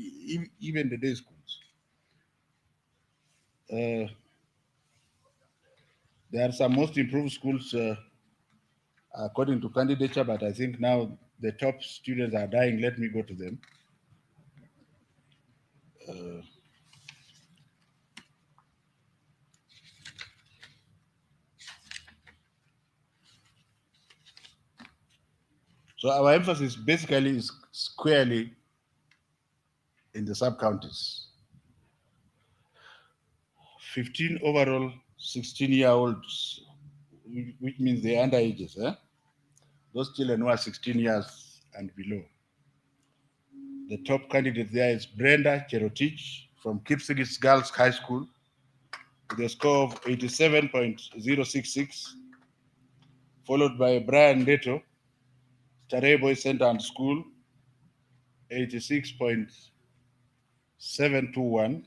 even the day schools. There are some most improved schools according to candidature, but I think now the top students are dying. Let me go to them. So our emphasis basically is squarely in the sub-counties. 15 overall 16-year-olds, which means the underages, those children who are 16 years and below. The top candidate there is Brenda Cherotich from Kcse Girls High School with a score of 87.066, followed by Brian Leto, Starehe Boys Center and School, 86.721,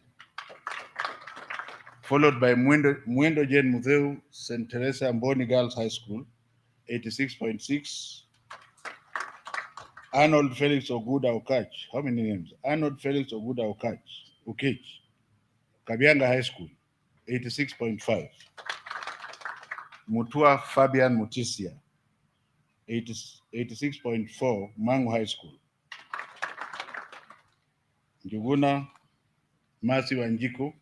followed by Mwendo Jane Mutheu, St. Teresa Mboni Girls High School, 86.6. Arnold Felix Oguda Okach. How many names? Arnold Felix Oguda Okach, Kabianga High School, 86.5. Mutua Fabian Mutisia, 86.4, Mangu High School. Njuguna Masi Wanjiku,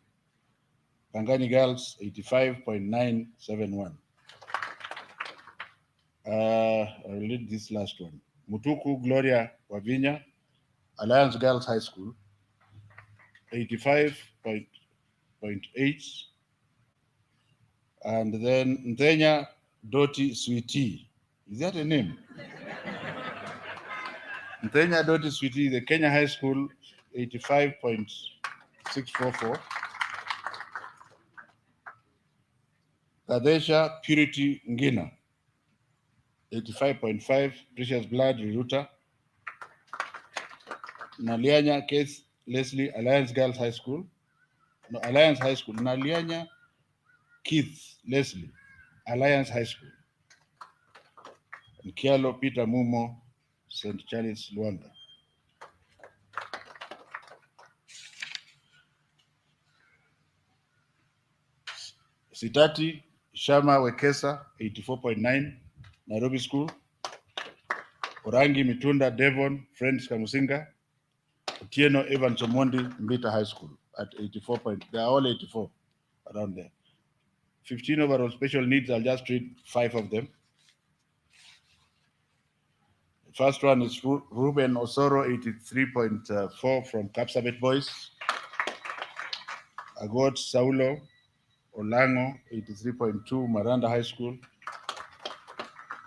Pangani Girls, 85.971. I'll read this last one. Mutuku Gloria Wavinya, Alliance Girls High School, 85.8. And then Nthenya Doti Sweetie. Is that a name? Nthenya Doti Sweetie, the Kenya High School, 85.644. Kadesha Purity Ngina, 85.5, Precious Blood Riruta. Nalianya Case Leslie, Alliance Girls High School, no, Alliance High School, Nalianya Keith Leslie, Alliance High School, Nkialo Peter Mumo, St. Charles Luanda. Sitati Shama Wekesa, 84.9, Nairobi School. Orangi Mitunda Devon, Friends Kamusinga. Otieno Evan Chomondi, Mbita High School at 84 point. They are all 84 around there. 15 overall special needs. I'll just read 5 of them. The first one is Ruben Osoro, 83.4 from Kapsabet Boys. Agot Saulo Olango, 83.2, Maranda High School.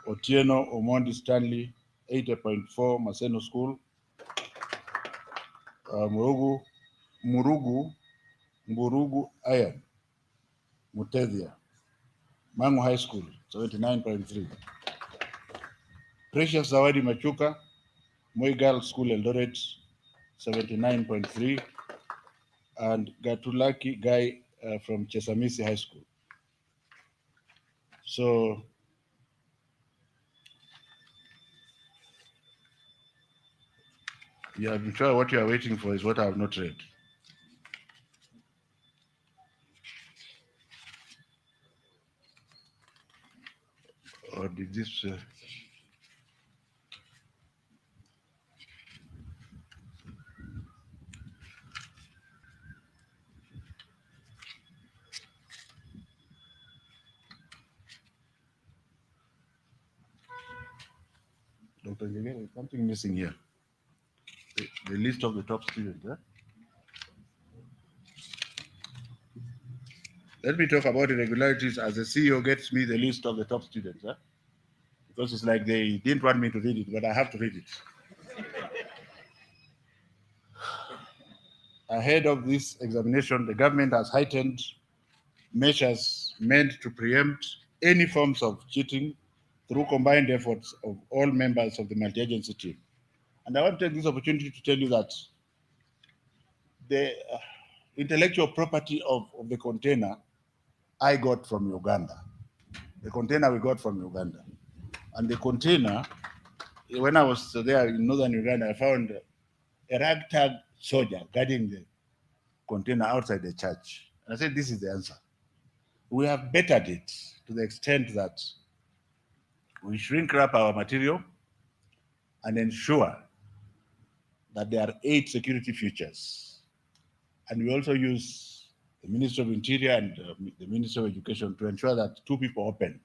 Otieno Omondi Stanley, 80.4, Maseno School. Murugu Ayan, Mutethia, Mangu High School, 79.3. Precious Zawadi Machuka, Moi Girls School Eldoret, 79.3. And Gatulaki Guy from Chesamisi High School. So, yeah, I'm sure what you are waiting for is what I have not read. Or did this... Dr. Njegere, something missing here. The list of the top students. Let me talk about irregularities as the CEO gets me the list of the top students. Because it's like they didn't want me to read it, but I have to read it. Ahead of this examination, the government has heightened measures meant to preempt any forms of cheating through combined efforts of all members of the multi-agency team. And I want to take this opportunity to tell you that the intellectual property of the container I got from Uganda. The container we got from Uganda. And the container, when I was there in northern Uganda, I found a ragtag soldier guarding the container outside the church. And I said, this is the answer. We have bettered it to the extent that we shrink wrap our material and ensure that there are 8 security features. And we also use the Ministry of Interior and the Ministry of Education to ensure that 2 people open.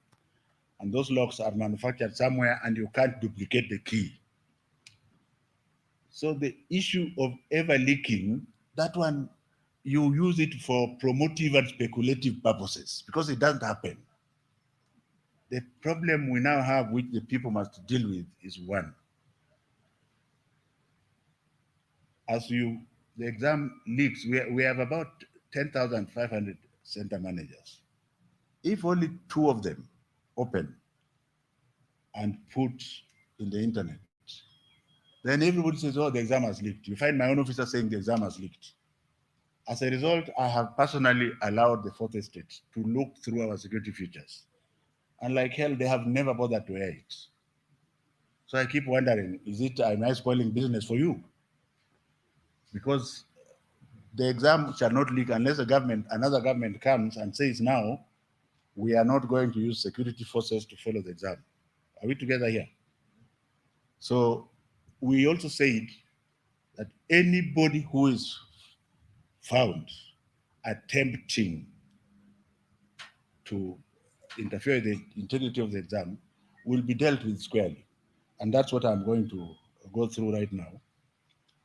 And those locks are manufactured somewhere and you can't duplicate the key. So the issue of ever leaking, that one, you use it for promotive and speculative purposes because it doesn't happen. The problem we now have, which the people must deal with, is one. As the exam leaks, we have about 10,500 center managers. If only 2 of them open and put in the internet, then everybody says, oh, the exam has leaked. You find my own officer saying the exam has leaked. As a result, I have personally allowed the 4th estate to look through our security features. And like hell, they have never bothered to air it. So I keep wondering, am I spoiling business for you? Because the exam shall not leak unless another government comes and says, now, we are not going to use security forces to follow the exam. Are we together here? So we also said that anybody who is found attempting to interfere with the integrity of the exam will be dealt with squarely. And that's what I'm going to go through right now.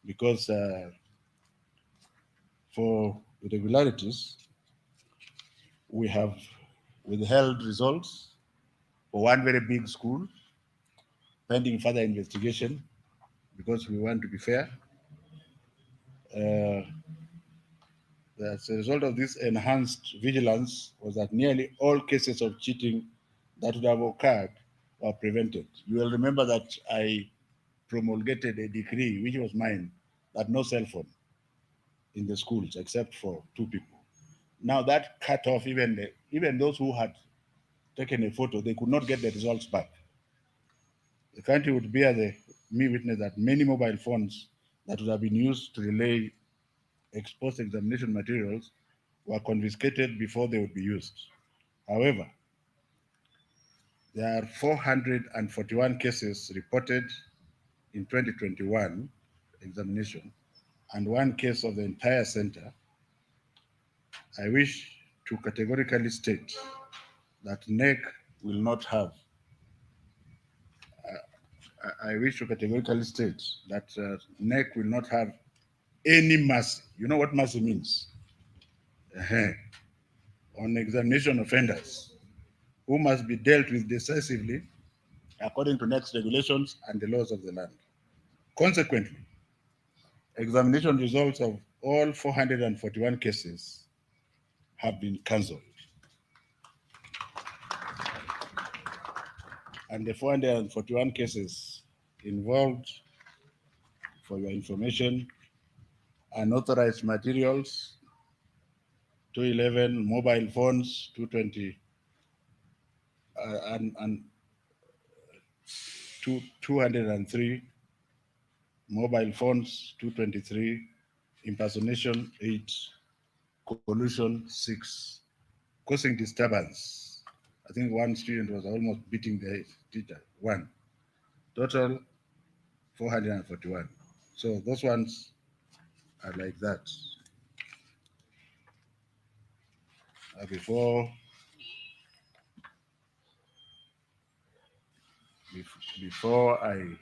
Because for irregularities, we have withheld results for one very big school, pending further investigation, because we want to be fair. As a result of this enhanced vigilance was that nearly all cases of cheating that would have occurred were prevented. You will remember that I promulgated a decree, which was mine, that no cell phone in the schools except for 2 people. Now that cut off even those who had taken a photo, they could not get the results back. The country would bear me witness that many mobile phones that would have been used to relay exposed examination materials were confiscated before they would be used. However, there are 441 cases reported in 2021 examination and one case of the entire center. I wish to categorically state that NEC will not have I wish to categorically state that NEC will not have any mercy. You know what mercy means? On examination offenders who must be dealt with decisively according to NEC's regulations and the laws of the land. Consequently, examination results of all 441 cases have been cancelled. And the 441 cases involved, for your information, unauthorized materials, 211 mobile phones, 220 and 203 mobile phones, 223 impersonation, 8 collusion, 6 causing disturbance. I think one student was almost beating the teacher, 1. Total 441. So those ones are like that. Before I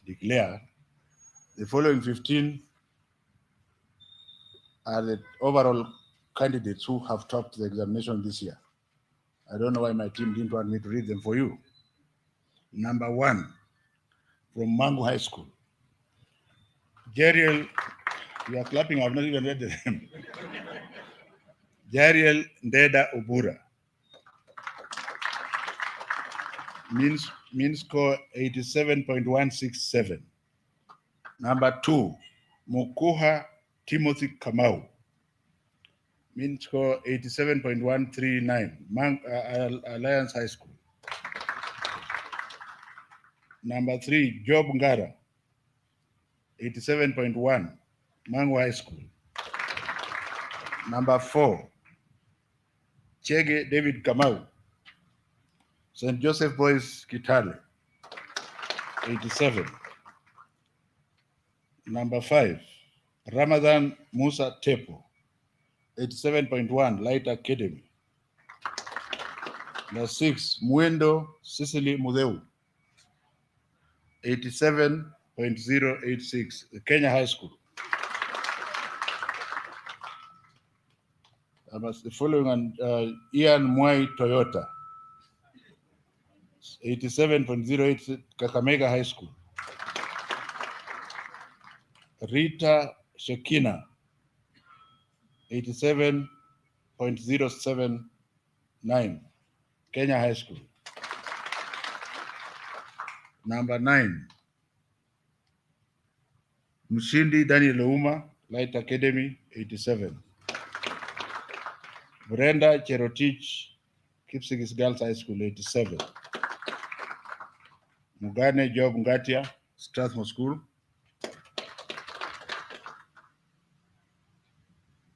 declare, the following 15 are the overall candidates who have topped the examination this year. I don't know why my team didn't want me to read them for you. Number 1, from Mangu High School. Jeriel, you are clapping, I've not even read them. Jeriel Ndeda Ubura. Mean score 87.167. Number 2, Mukuha Timothy Kamau. Mean score 87.139, Alliance High School. Number 3, Job Ngara, 87.1, Mangu High School. Number 4, Chege David Kamau, St. Joseph Boys Kitale, 87. Number 5, Ramadan Musa Tepo, 87.1, Light Academy. Number 6, Muendo Cicely Mudeu, 87.086, Kenya High School. The following one, Ian Mwai Toyota, 87.08, Kakamega High School. Rita Shekina, 87.079, Kenya High School. Number 9, Mshindi Daniel Ouma, Light Academy, 87. Brenda Cherotich, Kcse Girls High School, 87. Mugane Job Ngatia, Strathmore School.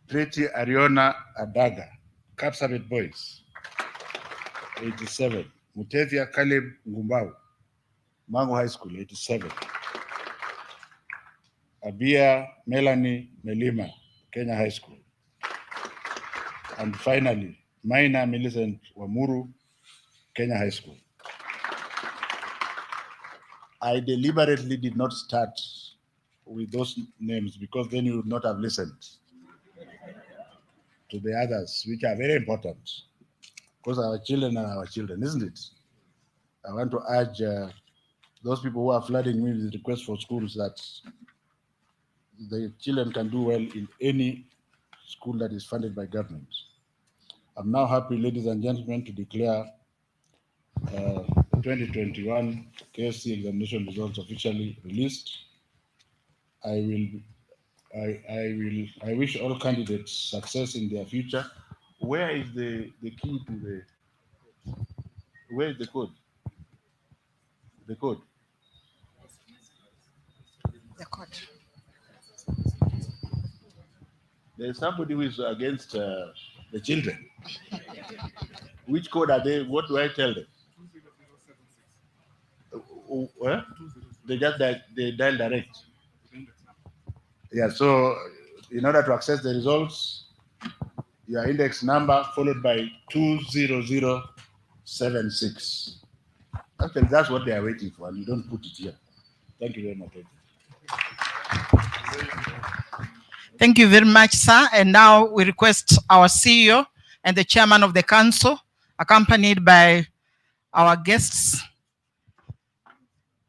Pretty Ariona Adaga, Kapsabet Boys, 87. Mutethia Caleb Ngumbau, Mangu High School, 87. Abia Melanie Melima, Kenya High School. And finally, Maina Millicent Wamuru, Kenya High School. I deliberately did not start with those names because then you would not have listened to the others, which are very important, because our children are our children, isn't it? I want to urge those people who are flooding me with requests for schools that the children can do well in any school that is funded by government. I'm now happy, ladies and gentlemen, to declare the 2021 Kcse examination results officially released. I will I wish all candidates success in their future. Where is the key to where is the code? The code. The code. There's somebody who is against the children. Which code are they? What do I tell them? Where? They just they dial direct. Yeah, so in order to access the results, your index number followed by 20076. Actually, that's what they are waiting for, and you don't put it here. Thank you very much. Thank you very much, sir. And now we request our CEO and the chairman of the council, accompanied by our guests,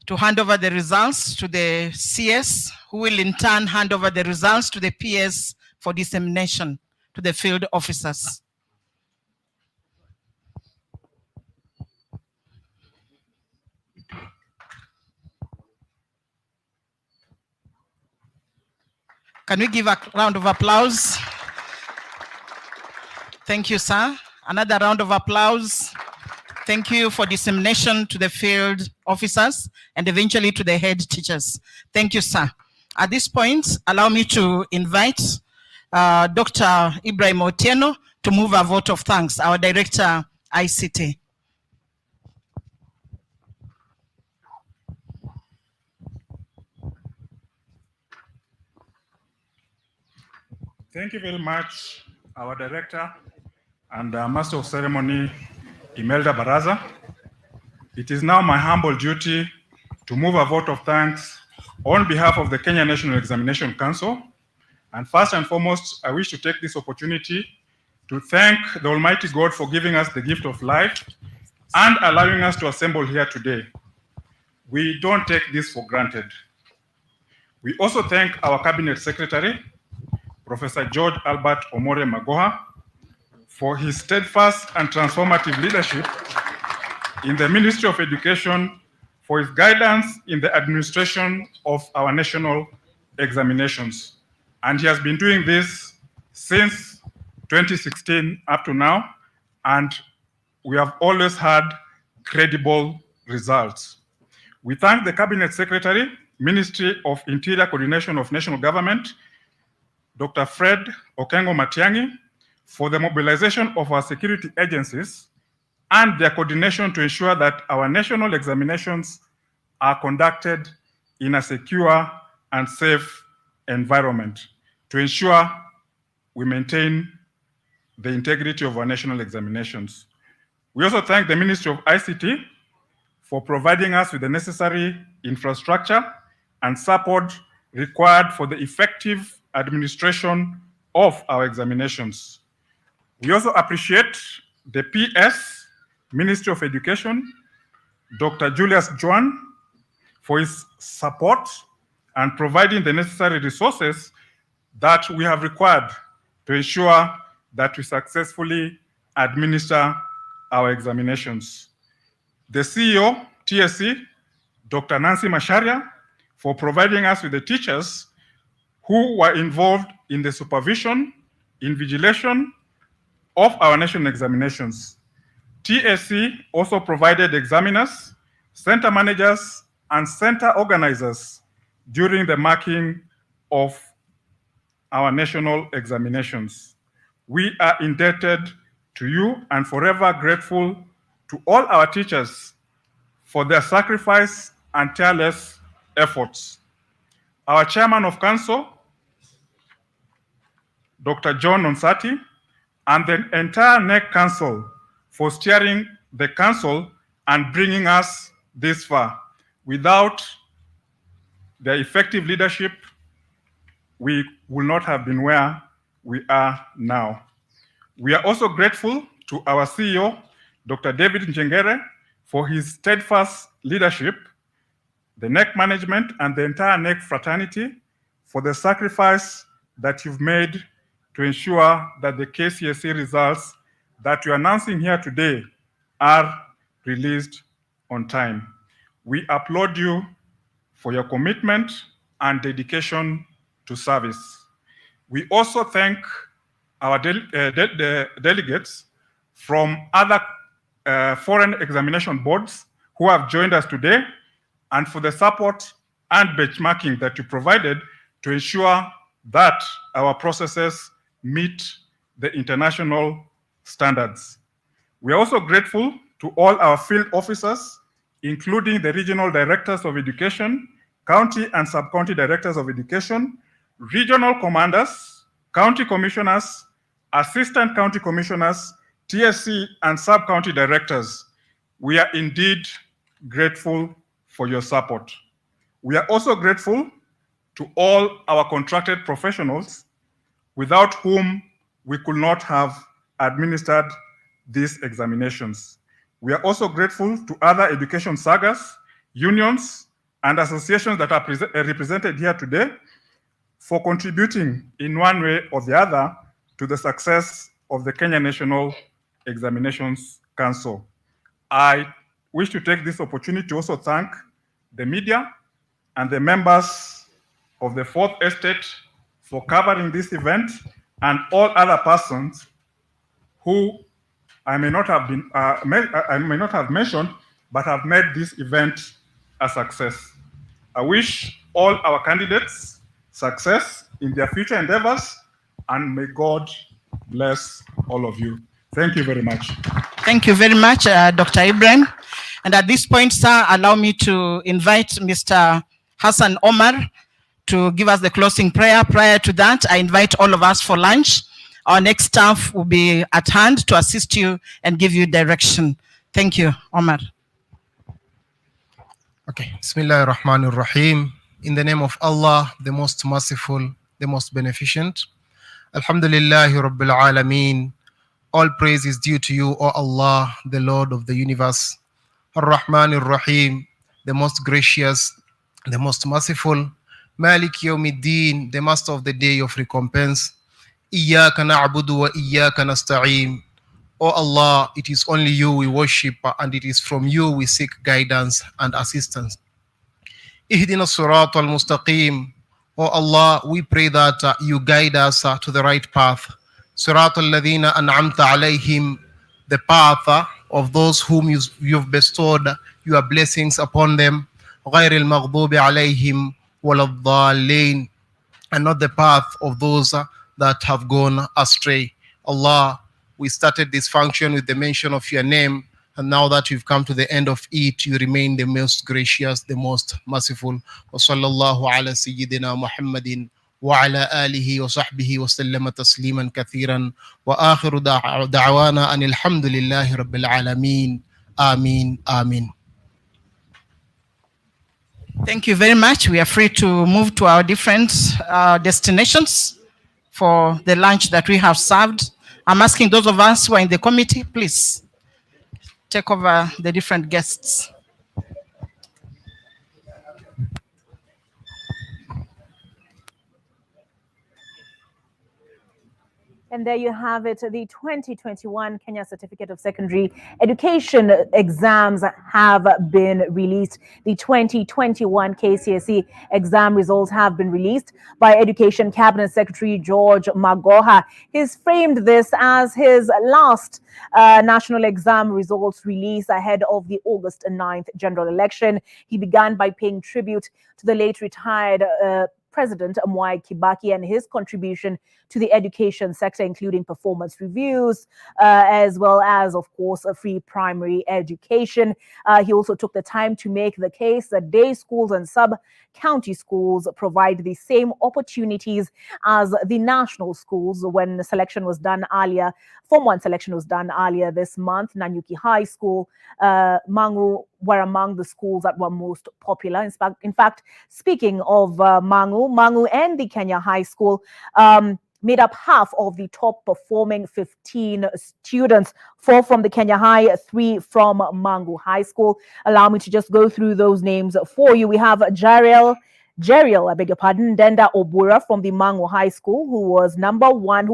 to hand over the results to the CS, who will in turn hand over the results to the PS for dissemination to the field officers. Can we give a round of applause? Thank you, sir. Another round of applause. Thank you for dissemination to the field officers and eventually to the head teachers. Thank you, sir. At this point, allow me to invite Dr. Ibrahim Otieno to move a vote of thanks, our director, ICT. Thank you very much, our director and master of ceremony, Imelda Baraza. It is now my humble duty to move a vote of thanks on behalf of the Kenya National Examination Council. And first and foremost, I wish to take this opportunity to thank the Almighty God for giving us the gift of life and allowing us to assemble here today. We don't take this for granted. We also thank our Cabinet Secretary, Professor George Albert Omore Magoha, for his steadfast and transformative leadership in the Ministry of Education, for his guidance in the administration of our national examinations. And he has been doing this since 2016 up to now, and we have always had credible results. We thank the Cabinet Secretary, Ministry of Interior Coordination of National Government, Dr. Fred Okengo Matiang'i, for the mobilization of our security agencies and their coordination to ensure that our national examinations are conducted in a secure and safe environment to ensure we maintain the integrity of our national examinations. We also thank the Ministry of ICT for providing us with the necessary infrastructure and support required for the effective administration of our examinations. We also appreciate the PS, Ministry of Education, Dr. Julius Juan, for his support and providing the necessary resources that we have required to ensure that we successfully administer our examinations. The CEO, Kcse, Dr. Nancy Masharia, for providing us with the teachers who were involved in the supervision, invigilation of our national examinations. Kcse also provided examiners, center managers, and center organizers during the marking of our national examinations. We are indebted to you and forever grateful to all our teachers for their sacrifice and tireless efforts. Our chairman of council, Dr. John Onsati, and the entire NEC council for steering the council and bringing us this far. Without their effective leadership, we will not have been where we are now. We are also grateful to our CEO, Dr. David Njengere, for his steadfast leadership, the NEC management and the entire NEC fraternity for the sacrifice that you've made to ensure that the Kcse results that you're announcing here today are released on time. We applaud you for your commitment and dedication to service. We also thank our delegates from other foreign examination boards who have joined us today, and for the support and benchmarking that you provided to ensure that our processes meet the international standards. We are also grateful to all our field officers, including the regional directors of education, county and sub-county directors of education, regional commanders, county commissioners, assistant county commissioners, TSC and sub-county directors. We are indeed grateful for your support. We are also grateful to all our contracted professionals, without whom we could not have administered these examinations. We are also grateful to other education sagas, unions, and associations that are represented here today for contributing in one way or the other to the success of the Kenya National Examinations Council. I wish to take this opportunity to also thank the media and the members of the Fourth Estate for covering this event, and all other persons who I may not have mentioned, but have made this event a success. I wish all our candidates success in their future endeavors, and may God bless all of you. Thank you very much. Thank you very much, Dr. Ibrahim. And at this point, sir, allow me to invite Mr. Hassan Omar to give us the closing prayer. Prior to that, I invite all of us for lunch. Our next staff will be at hand to assist you and give you direction. Thank you, Omar. Okay, Bismillah ar-Rahman ar-Rahim. In the name of Allah, the most merciful, the most beneficent. Alhamdulillahi Rabbil Alameen. All praise is due to you, O Allah, the Lord of the universe. Ar-Rahman ar-Rahim, the most gracious, the most merciful. Malik Yawmiddin, the master of the day of recompense. Iyyaka na'budu wa iyyaka nasta'in. O Allah, it is only you we worship, and it is from you we seek guidance and assistance. Ihdina as-sirat al-mustaqim. O Allah, we pray that you guide us to the right path. Sirat al-ladhina an'amta alayhim, the path of those whom you've bestowed your blessings upon them. Ghayr al-maghdubi alayhim wal-dhalin, and not the path of those that have gone astray. Allah, we started this function with the mention of your name, and now that we've come to the end of it, you remain the most gracious, the most merciful. Wa sallallahu ala sayyidina Muhammadin wa ala alihi wa sahbihi wa sallama tasliman kathiran. Wa akhiru da'wana anil hamdulillahi rabbil alameen. Ameen. Ameen. Thank you very much. We are free to move to our different destinations for the lunch that we have served. I'm asking those of us who are in the committee, please take over the different guests. And there you have it. The 2021 Kenya Certificate of Secondary Education exams have been released. The 2021 Kcse exam results have been released by Education Cabinet Secretary George Magoha. He's framed this as his last national exam results release ahead of the August 9th general election. He began by paying tribute to the late retired President Mwai Kibaki and his contribution to the education sector, including performance reviews, as well as, of course, a free primary education. He also took the time to make the case that day schools and sub-county schools provide the same opportunities as the national schools. When the selection was done earlier, Form 1 selection was done earlier this month, Nanyuki High School, Mangu were among the schools that were most popular. In fact, speaking of Mangu and the Kenya High School made up half of the top performing 15 students, 4 from the Kenya High, 3 from Mangu High School. Allow me to just go through those names for you. We have Jeriel, I beg your pardon, Denda Obura from the Mangu High School, who is number one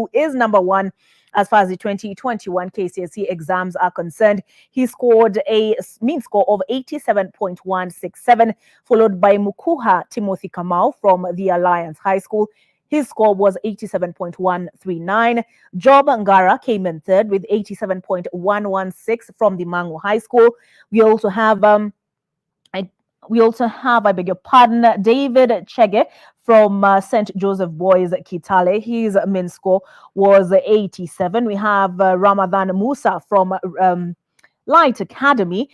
as far as the 2021 KCSE exams are concerned. He scored a mean score of 87.167, followed by Mukuha Timothy Kamau from the Alliance High School. His score was 87.139. Job Ngara came in third with 87.116 from the Mangu High School. We also have I beg your pardon, David Chege from St. Joseph Boys Kitale. His min score was 87. We have Ramadan Musa from Light Academy,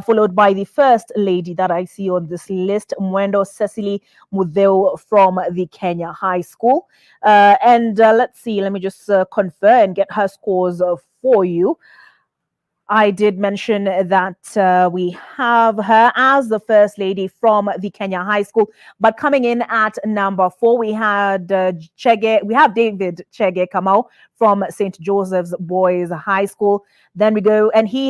followed by the first lady that I see on this list, Mwendo Cecily Mudheu from the Kenya High School. Let's see, let me just confer and get her scores for you. I did mention that we have her as the first lady from the Kenya High School, but coming in at number 4, we had David Chege Kamau from St. Joseph's Boys High School. Then we go, and he